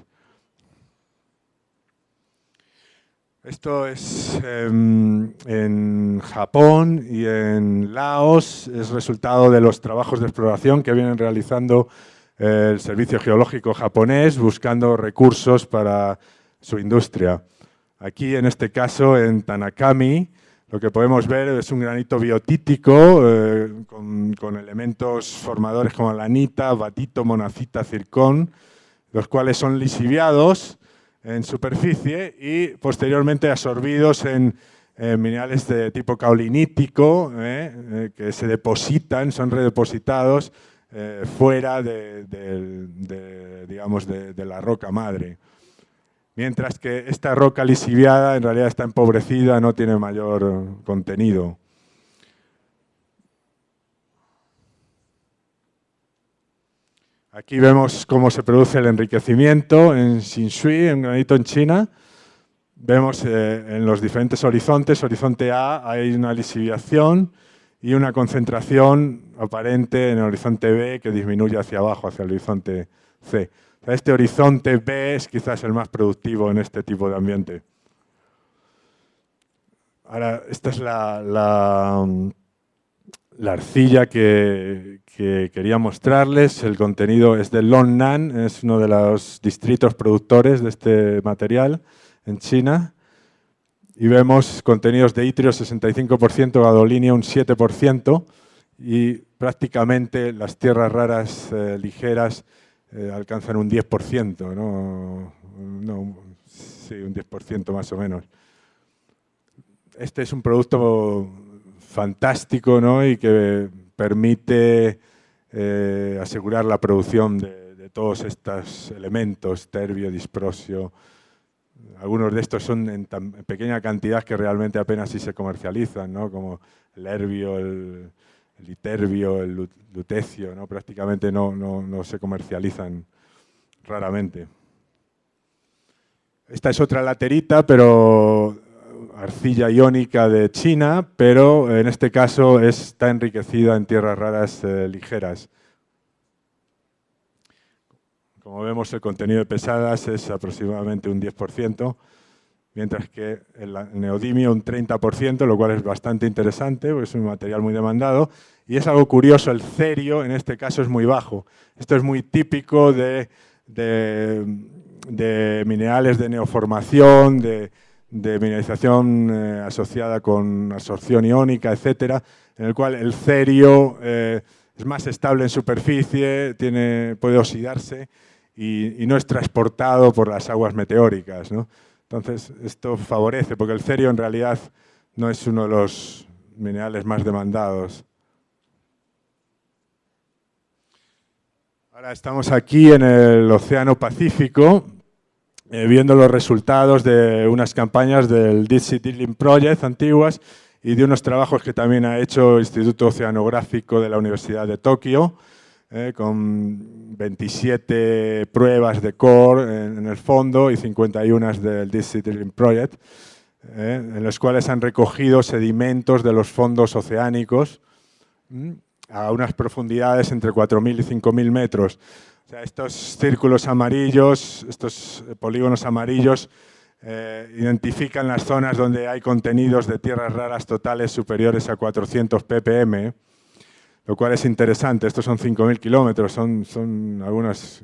Esto es en Japón y en Laos, es resultado de los trabajos de exploración que vienen realizando el Servicio Geológico japonés buscando recursos para su industria. Aquí, en este caso, en Tanakami, lo que podemos ver es un granito biotítico con elementos formadores como lanita, batito, monazita, zircón, los cuales son lisiviados en superficie y posteriormente absorbidos en minerales de tipo caolinítico, que se depositan, son redepositados fuera digamos, de la roca madre. Mientras que esta roca lisiviada en realidad está empobrecida, no tiene mayor contenido. Aquí vemos cómo se produce el enriquecimiento en Xinshui, en granito en China. Vemos en los diferentes horizontes, horizonte A hay una lisiviación y una concentración aparente en el horizonte B que disminuye hacia abajo, hacia el horizonte C. O sea, este horizonte B es quizás el más productivo en este tipo de ambiente. Ahora, esta es la arcilla que quería mostrarles. El contenido es de Longnan, es uno de los distritos productores de este material en China. Y vemos contenidos de itrio 65%, gadolinio un 7%, y prácticamente las tierras raras ligeras alcanzan un 10%, ¿no? Sí, un 10% más o menos. Este es un producto fantástico, ¿no? Y que permite asegurar la producción de todos estos elementos, terbio, disprosio. Algunos de estos son en tan pequeña cantidad que realmente apenas si se comercializan, ¿no? Como el erbio, el iterbio, el lutecio, ¿no? Prácticamente no se comercializan, raramente. Esta es otra laterita, pero arcilla iónica de China, pero en este caso está enriquecida en tierras raras ligeras. Como vemos, el contenido de pesadas es aproximadamente un 10%, mientras que el neodimio un 30%, lo cual es bastante interesante, porque es un material muy demandado. Y es algo curioso, el cerio en este caso es muy bajo. Esto es muy típico de minerales de neoformación, de mineralización asociada con absorción iónica, etcétera, en el cual el cerio es más estable en superficie, puede oxidarse y no es transportado por las aguas meteóricas, ¿no? Entonces, esto favorece, porque el cerio en realidad no es uno de los minerales más demandados. Ahora estamos aquí en el Océano Pacífico, viendo los resultados de unas campañas del Deep Sea Drilling Project antiguas y de unos trabajos que también ha hecho el Instituto Oceanográfico de la Universidad de Tokio, con 27 pruebas de core en el fondo y 51 del Deep Sea Drilling Project, en los cuales han recogido sedimentos de los fondos oceánicos a unas profundidades entre 4.000 y 5.000 metros. O sea, estos círculos amarillos, estos polígonos amarillos, identifican las zonas donde hay contenidos de tierras raras totales superiores a 400 ppm, lo cual es interesante. Estos son 5.000 kilómetros, son algunas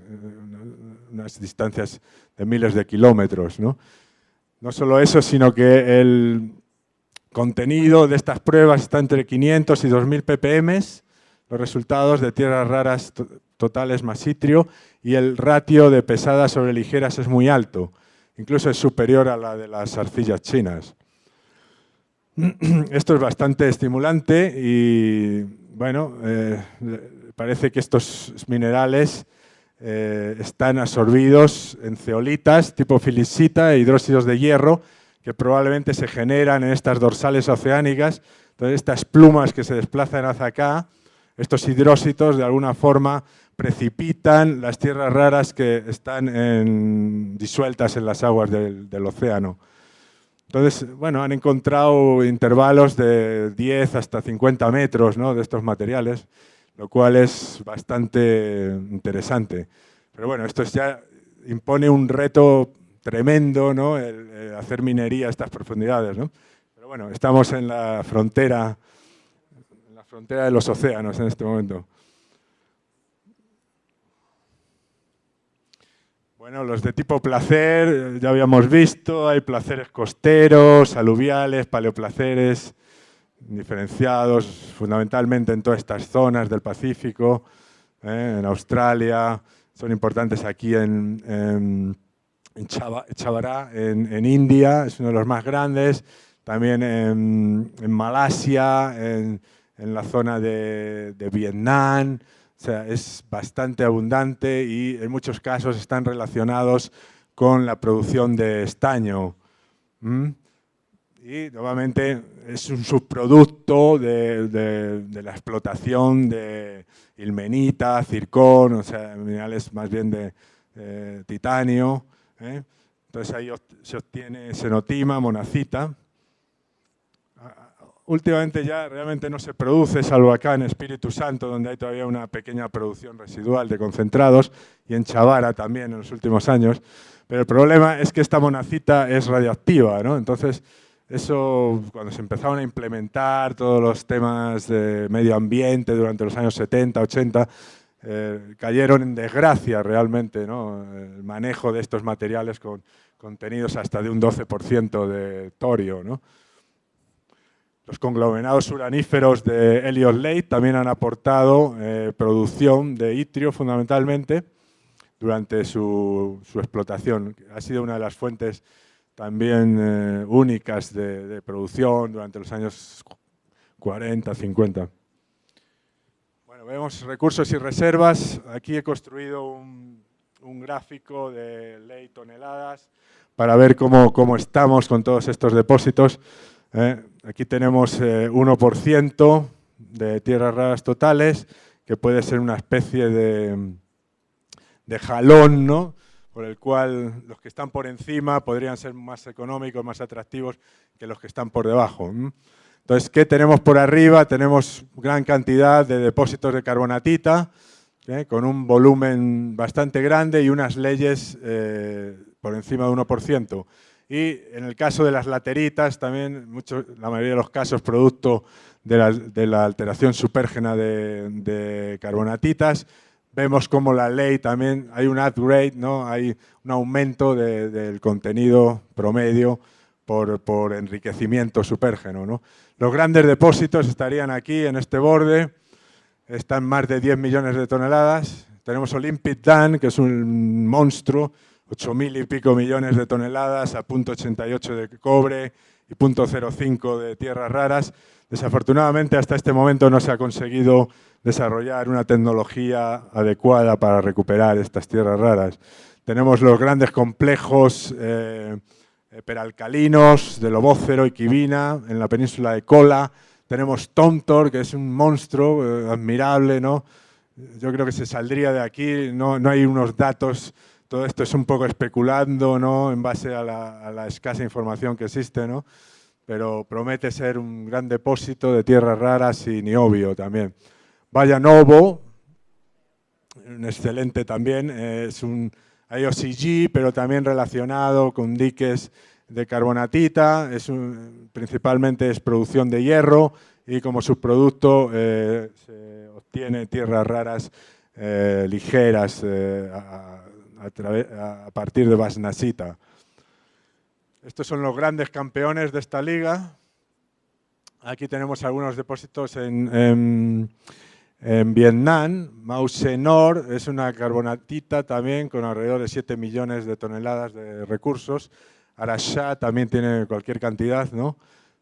unas distancias de miles de kilómetros, ¿no? No solo eso, sino que el contenido de estas pruebas está entre 500 y 2.000 ppm, los resultados de tierras raras totales más itrio, y el ratio de pesadas sobre ligeras es muy alto, incluso es superior a la de las arcillas chinas. Esto es bastante estimulante y, bueno, parece que estos minerales están absorbidos en zeolitas tipo filicita e hidróxidos de hierro que probablemente se generan en estas dorsales oceánicas. Entonces, estas plumas que se desplazan hacia acá, estos hidrósitos de alguna forma precipitan las tierras raras que están disueltas en las aguas del océano. Entonces, bueno, han encontrado intervalos de 10 hasta 50 metros, ¿no?, de estos materiales, lo cual es bastante interesante. Pero bueno, esto ya impone un reto tremendo, ¿no?, el hacer minería a estas profundidades, ¿no? Pero bueno, estamos en la frontera de los océanos en este momento. Bueno, los de tipo placer ya habíamos visto, hay placeres costeros, aluviales, paleoplaceres diferenciados, fundamentalmente en todas estas zonas del Pacífico, en Australia, son importantes aquí en Chabará, en India, es uno de los más grandes, también en Malasia, en la zona de Vietnam. O sea, es bastante abundante y en muchos casos están relacionados con la producción de estaño. Y nuevamente es un subproducto de la explotación de ilmenita, zircón, o sea, minerales más bien de titanio. Entonces ahí se obtiene xenotima, monazita. Últimamente ya realmente no se produce, salvo acá en Espíritu Santo, donde hay todavía una pequeña producción residual de concentrados, y en Chavara también en los últimos años. Pero el problema es que esta monazita es radioactiva, ¿no? Entonces, eso, cuando se empezaron a implementar todos los temas de medio ambiente durante los años 70, 80, cayeron en desgracia realmente, ¿no? El manejo de estos materiales con contenidos hasta de un 12% de torio, ¿no? Los conglomerados uraníferos de Elliott Lake también han aportado producción de itrio fundamentalmente durante su explotación. Ha sido una de las fuentes también únicas de producción durante los años 40, 50. Bueno, vemos recursos y reservas. Aquí he construido un gráfico de ley toneladas para ver cómo estamos con todos estos depósitos. Aquí tenemos 1% de tierras raras totales, que puede ser una especie de jalón, ¿no? Por el cual los que están por encima podrían ser más económicos, más atractivos que los que están por debajo. Entonces, ¿qué tenemos por arriba? Tenemos gran cantidad de depósitos de carbonatita, con un volumen bastante grande y unas leyes por encima de 1%. Y en el caso de las lateritas, también la mayoría de los casos producto de la alteración supérgena de carbonatitas, vemos como la ley también, hay un upgrade, ¿no? Hay un aumento del contenido promedio por enriquecimiento supérgeno, ¿no? Los grandes depósitos estarían aquí, en este borde, están más de 10 millones de toneladas. Tenemos Olympic Dam, que es un monstruo, 8.000 y pico millones de toneladas a 0,88 de cobre y 0,05 de tierras raras. Desafortunadamente, hasta este momento no se ha conseguido desarrollar una tecnología adecuada para recuperar estas tierras raras. Tenemos los grandes complejos peralcalinos de Lobócero y Quivina en la península de Kola. Tenemos Tontor, que es un monstruo admirable, ¿no? Yo creo que se saldría de aquí, no hay unos datos. Todo esto es un poco especulando, ¿no? En base a la escasa información que existe, ¿no? Pero promete ser un gran depósito de tierras raras y niobio también. Valle Novo, un excelente también, es un IOCG, pero también relacionado con diques de carbonatita, principalmente es producción de hierro y como subproducto se obtiene tierras raras ligeras a partir de basnasita. Estos son los grandes campeones de esta liga. Aquí tenemos algunos depósitos en Vietnam. Mause Nord es una carbonatita también con alrededor de 7 millones de toneladas de recursos. Araxá también tiene cualquier cantidad, ¿no?,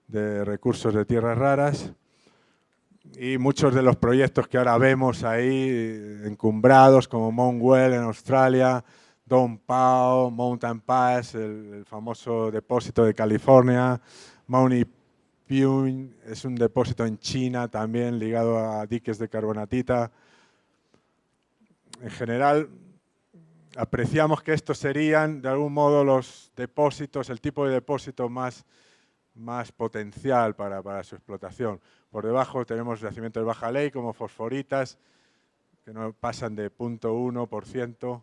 de recursos de tierras raras. Y muchos de los proyectos que ahora vemos ahí encumbrados, como Mount Well en Australia, Dong Pao, Mountain Pass, el famoso depósito de California, Mount Pune es un depósito en China también ligado a diques de carbonatita. En general, apreciamos que estos serían de algún modo los depósitos, el tipo de depósito más potencial para su explotación. Por debajo tenemos yacimientos de baja ley como fosforitas, que no pasan de 0,1%.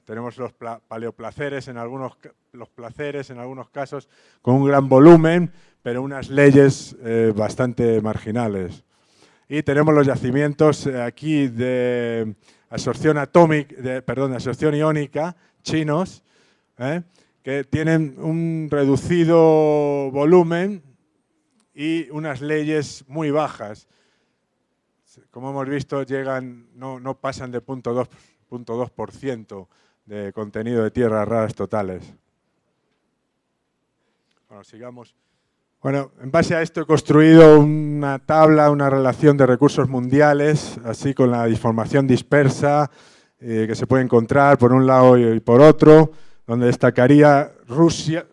Tenemos los paleoplaceres, los placeres en algunos casos, con un gran volumen, pero unas leyes bastante marginales. Y tenemos los yacimientos aquí de absorción absorción iónica, chinos, que tienen un reducido volumen y unas leyes muy bajas. Como hemos visto, no pasan de 0,2% de contenido de tierras raras totales. Bueno, sigamos. Bueno, en base a esto he construido una tabla, una relación de recursos mundiales, así con la información dispersa que se puede encontrar por un lado y por otro, donde destacaría Rusia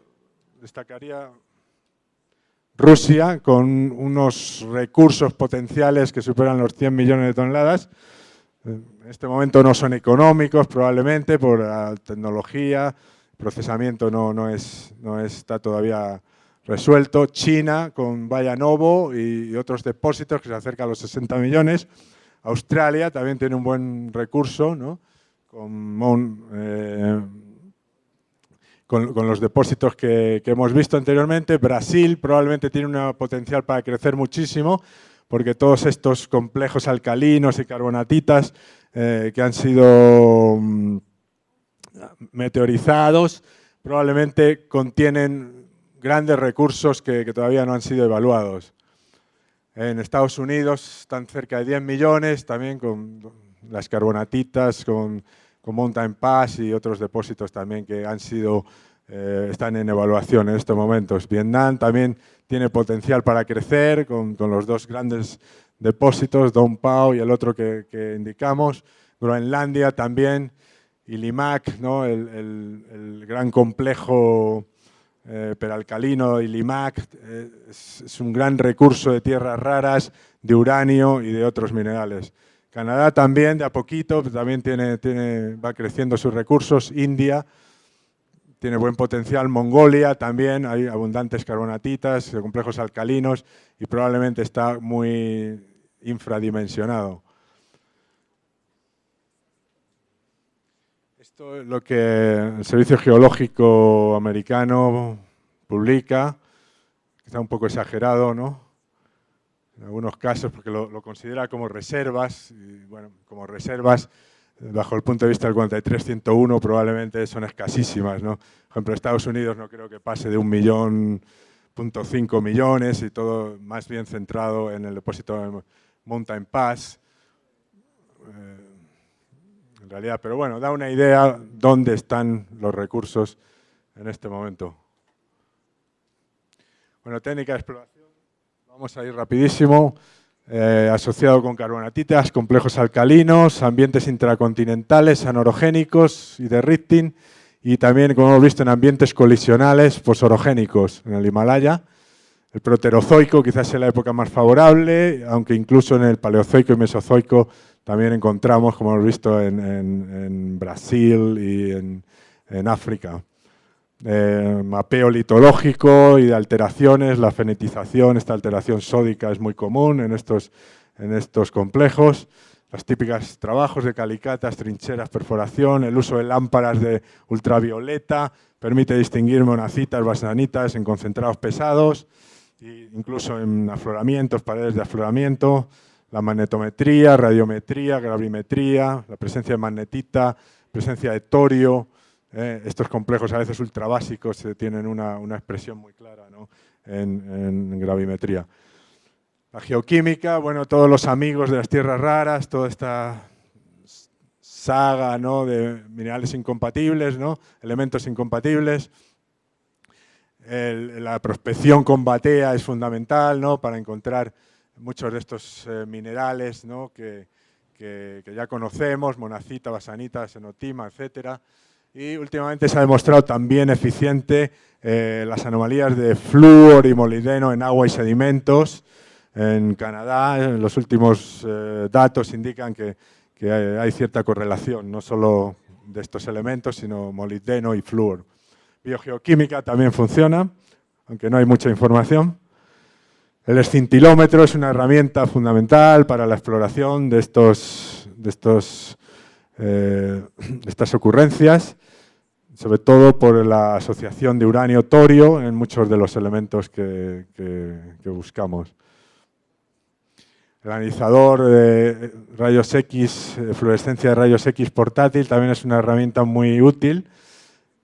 con unos recursos potenciales que superan los 100 millones de toneladas. En este momento no son económicos, probablemente, por la tecnología, el procesamiento no está todavía resuelto. China con Bahía Novo y otros depósitos que se acercan a los 60 millones. Australia también tiene un buen recurso, ¿no? Con los depósitos que hemos visto anteriormente. Brasil probablemente tiene un potencial para crecer muchísimo, porque todos estos complejos alcalinos y carbonatitas que han sido meteorizados probablemente contienen grandes recursos que todavía no han sido evaluados. En Estados Unidos están cerca de 10 millones, también con las carbonatitas, con Mountain Pass y otros depósitos también que están en evaluación en estos momentos. Vietnam también tiene potencial para crecer con los dos grandes depósitos, Dong Pao y el otro que indicamos. Groenlandia también, y Limac, ¿no? el gran complejo peralcalino y Limac es un gran recurso de tierras raras, de uranio y de otros minerales. Canadá también, de a poquito, también va creciendo sus recursos. India tiene buen potencial. Mongolia también, hay abundantes carbonatitas, complejos alcalinos y probablemente está muy infradimensionado. Esto es lo que el Servicio Geológico americano publica, está un poco exagerado, ¿no? En algunos casos, porque lo considera como reservas, y bueno, como reservas, bajo el punto de vista del 43-101, probablemente son escasísimas, ¿no? Por ejemplo, Estados Unidos no creo que pase de 1,5 millones y todo más bien centrado en el depósito de Mountain Pass. En realidad, pero bueno, da una idea dónde están los recursos en este momento. Bueno, técnica de exploración, vamos a ir rapidísimo. Asociado con carbonatitas, complejos alcalinos, ambientes intracontinentales, anorogénicos y de rifting, y también, como hemos visto, en ambientes colisionales posorogénicos en el Himalaya. El proterozoico quizás sea la época más favorable, aunque incluso en el paleozoico y mesozoico también encontramos, como hemos visto en Brasil y en África. Mapeo litológico y de alteraciones, la fenetización, esta alteración sódica es muy común en estos complejos. Los típicos trabajos de calicatas, trincheras, perforación, el uso de lámparas de ultravioleta, permite distinguir monacitas, basanitas en concentrados pesados, e incluso en afloramientos, paredes de afloramiento, la magnetometría, radiometría, gravimetría, la presencia de magnetita, presencia de torio. Estos complejos a veces ultrabásicos tienen una expresión muy clara, ¿no? en gravimetría. La geoquímica, bueno, todos los amigos de las tierras raras, toda esta saga, ¿no? de minerales incompatibles, ¿no? elementos incompatibles. La prospección con batea es fundamental, ¿no? para encontrar muchos de estos minerales, ¿no? que ya conocemos, monacita, basanita, xenotima, etcétera. Y últimamente se ha demostrado también eficiente las anomalías de flúor y molibdeno en agua y sedimentos. En Canadá, los últimos datos indican que hay cierta correlación, no solo de estos elementos, sino molibdeno y flúor. Biogeoquímica también funciona, aunque no hay mucha información. El escintilómetro es una herramienta fundamental para la exploración de estas ocurrencias, sobre todo por la asociación de uranio-torio en muchos de los elementos que buscamos. El analizador de rayos X, fluorescencia de rayos X portátil, también es una herramienta muy útil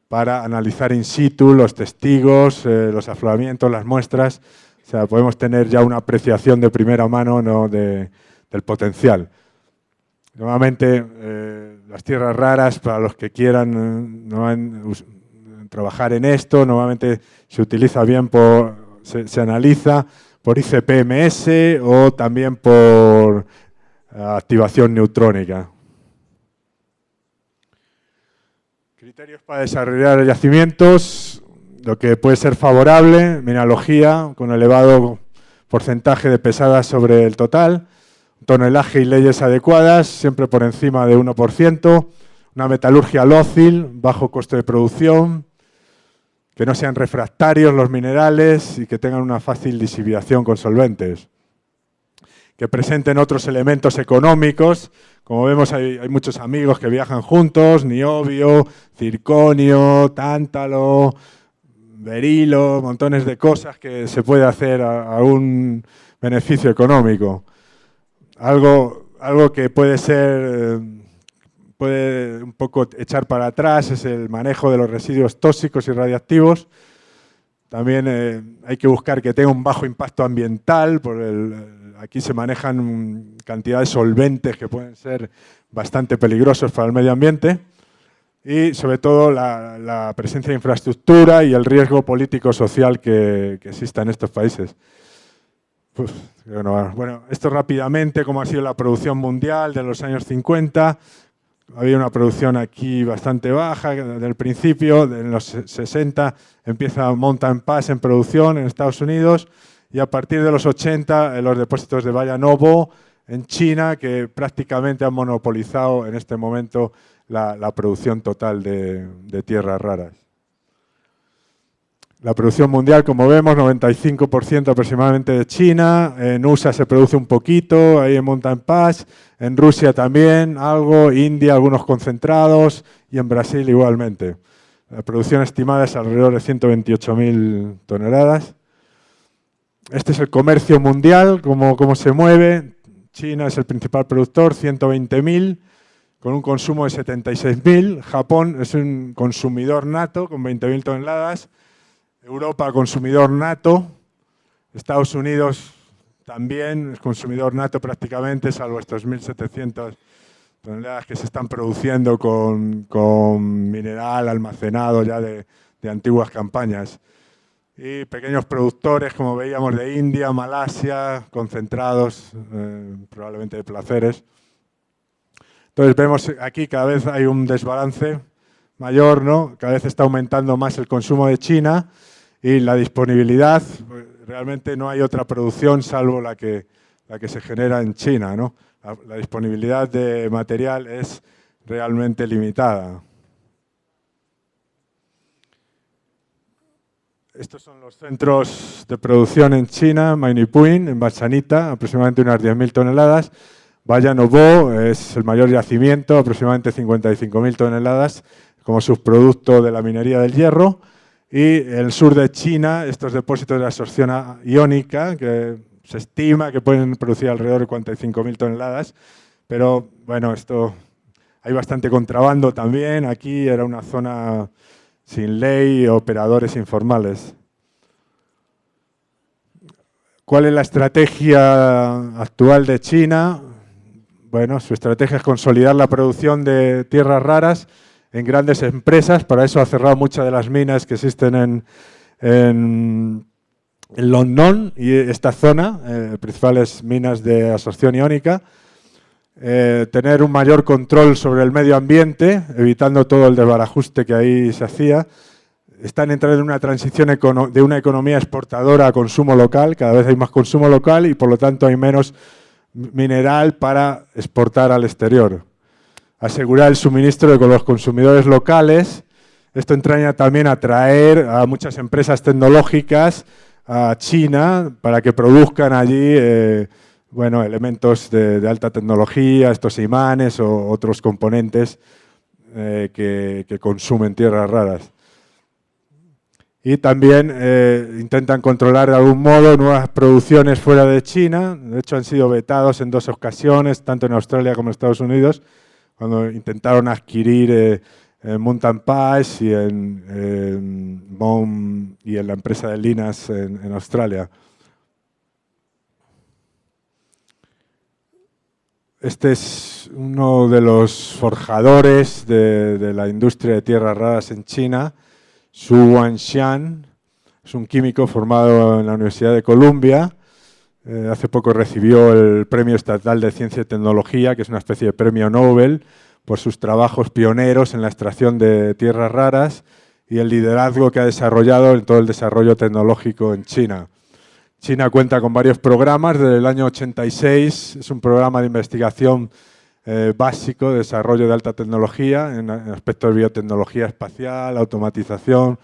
para analizar in situ los testigos, los afloramientos, las muestras. O sea, podemos tener ya una apreciación de primera mano, ¿no? del potencial. Normalmente, las tierras raras, para los que quieran trabajar en esto, normalmente se utiliza bien por se analiza por ICP-MS o también por activación neutrónica. Criterios para desarrollar yacimientos, lo que puede ser favorable, mineralogía con elevado porcentaje de pesadas sobre el total, tonelaje y leyes adecuadas, siempre por encima de 1%, una metalurgia lócil, bajo coste de producción, que no sean refractarios los minerales y que tengan una fácil disipación con solventes. Que presenten otros elementos económicos, como vemos hay muchos amigos que viajan juntos, niobio, circonio, tántalo, berilo, montones de cosas que se puede hacer a un beneficio económico. Algo que puede ser, puede un poco echar para atrás es el manejo de los residuos tóxicos y radiactivos. También hay que buscar que tenga un bajo impacto ambiental, aquí se manejan cantidades de solventes que pueden ser bastante peligrosos para el medio ambiente y sobre todo la presencia de infraestructura y el riesgo político-social que exista en estos países. Bueno, esto rápidamente, cómo ha sido la producción mundial de los años 50. Había una producción aquí bastante baja desde el principio, en los 60 empieza Mountain Pass en producción en Estados Unidos y a partir de los 80 los depósitos de Bahia Novo en China, que prácticamente han monopolizado en este momento la producción total de tierras raras. La producción mundial, como vemos, 95% aproximadamente de China, en USA se produce un poquito, ahí en Mountain Pass, en Rusia también, algo, India, algunos concentrados y en Brasil igualmente. La producción estimada es alrededor de 128.000 toneladas. Este es el comercio mundial, cómo se mueve. China es el principal productor, 120.000, con un consumo de 76.000. Japón es un consumidor nato, con 20.000 toneladas. Europa, consumidor nato. Estados Unidos también es consumidor nato prácticamente, salvo estos 1.700 toneladas que se están produciendo con mineral almacenado ya de antiguas campañas. Y pequeños productores, como veíamos, de India, Malasia, concentrados, probablemente de placeres. Entonces vemos aquí cada vez hay un desbalance mayor, ¿no? Cada vez está aumentando más el consumo de China y la disponibilidad, realmente no hay otra producción salvo la que se genera en China, ¿no? La disponibilidad de material es realmente limitada. Estos son los centros de producción en China, Mainipuin, en Bachanita, aproximadamente unas 10.000 toneladas. Bahia Novo es el mayor yacimiento, aproximadamente 55.000 toneladas, como subproducto de la minería del hierro. Y en el sur de China, estos depósitos de absorción iónica, que se estima que pueden producir alrededor de 45.000 toneladas. Pero bueno, hay bastante contrabando también. Aquí era una zona sin ley, operadores informales. ¿Cuál es la estrategia actual de China? Bueno, su estrategia es consolidar la producción de tierras raras en grandes empresas. Para eso ha cerrado muchas de las minas que existen en Longnon y esta zona, principales minas de absorción iónica. Tener un mayor control sobre el medio ambiente, evitando todo el desbarajuste que ahí se hacía. Están entrando en una transición de una economía exportadora a consumo local, cada vez hay más consumo local y por lo tanto hay menos mineral para exportar al exterior. Asegurar el suministro con los consumidores locales. Esto entraña también atraer a muchas empresas tecnológicas a China para que produzcan allí bueno, elementos de alta tecnología, estos imanes o otros componentes que consumen tierras raras. Y también intentan controlar de algún modo nuevas producciones fuera de China. De hecho, han sido vetados en 2 ocasiones, tanto en Australia como en Estados Unidos, cuando intentaron adquirir Mountain Pass y en BOM y en la empresa de Lynas en Australia. Este es uno de los forjadores de la industria de tierras raras en China, Su Wanxian. Es un químico formado en la Universidad de Columbia. Hace poco recibió el Premio Estatal de Ciencia y Tecnología, que es una especie de premio Nobel, por sus trabajos pioneros en la extracción de tierras raras y el liderazgo que ha desarrollado en todo el desarrollo tecnológico en China. China cuenta con varios programas. Desde el año 86 es un programa de investigación básico de desarrollo de alta tecnología en aspectos de biotecnología espacial, automatización,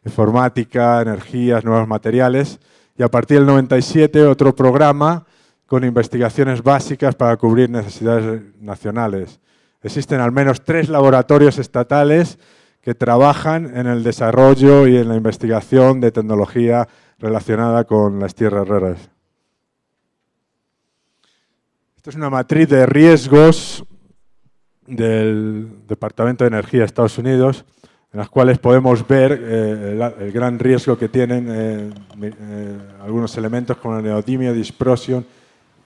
informática, energías, nuevos materiales. Y a partir del 97 otro programa con investigaciones básicas para cubrir necesidades nacionales. Existen al menos 3 laboratorios estatales que trabajan en el desarrollo y en la investigación de tecnología relacionada con las tierras raras. Esto es una matriz de riesgos del Departamento de Energía de Estados Unidos, en las cuales podemos ver el gran riesgo que tienen algunos elementos como el neodimio, disprosium,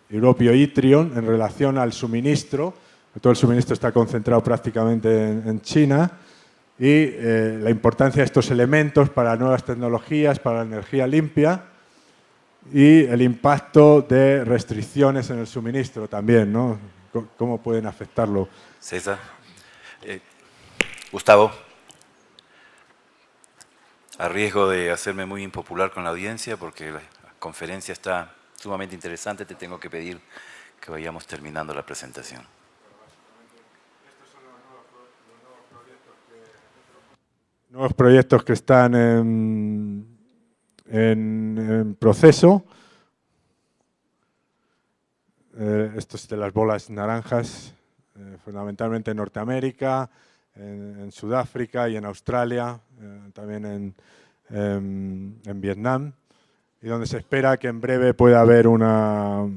europio, yttrium, en relación al suministro. Todo el suministro está concentrado prácticamente en China, y la importancia de estos elementos para nuevas tecnologías, para la energía limpia, y el impacto de restricciones en el suministro también, ¿no? ¿Cómo pueden afectarlo? César. Gustavo, a riesgo de hacerme muy impopular con la audiencia, porque la conferencia está sumamente interesante, te tengo que pedir que vayamos terminando la presentación. Nuevos proyectos que están en proceso. Esto es de las bolas naranjas, fundamentalmente en Norteamérica, en Sudáfrica y en Australia, también en Vietnam, y donde se espera que en breve pueda haber una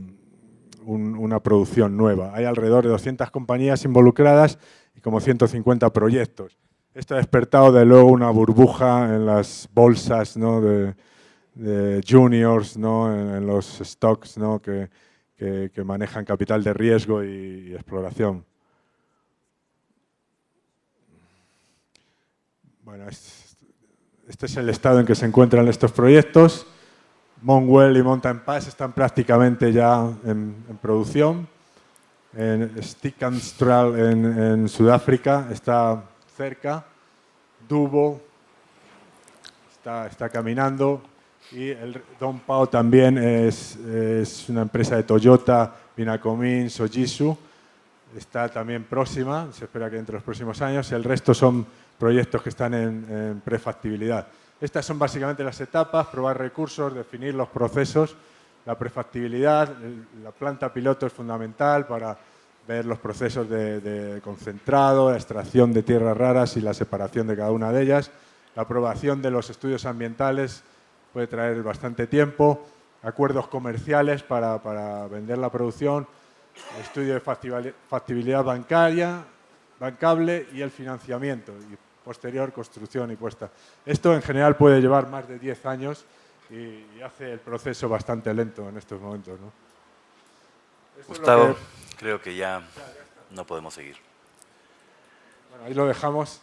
producción nueva. Hay alrededor de 200 compañías involucradas y como 150 proyectos. Esto ha despertado de luego una burbuja en las bolsas, ¿no?, de juniors, ¿no?, en los stocks, ¿no?, que manejan capital de riesgo y exploración. Bueno, este es el estado en que se encuentran estos proyectos. Mount Weld y Mountain Pass están prácticamente ya en producción. Stikkanstral en Sudáfrica está cerca. Dubo está caminando. Y el Dong Pao también es una empresa de Toyota, Vinacomin, Sojisu. Está también próxima, se espera que entre los próximos años. Y el resto son proyectos que están en prefactibilidad. Estas son básicamente las etapas: probar recursos, definir los procesos, la prefactibilidad. La planta piloto es fundamental para ver los procesos de concentrado, la extracción de tierras raras y la separación de cada una de ellas. La aprobación de los estudios ambientales puede traer bastante tiempo. Acuerdos comerciales para vender la producción, estudio de factibilidad bancable y el financiamiento, y posterior construcción y puesta. Esto en general puede llevar más de 10 años y hace el proceso bastante lento en estos momentos, ¿no? Gustavo, creo que ya no podemos seguir. Bueno, ahí lo dejamos.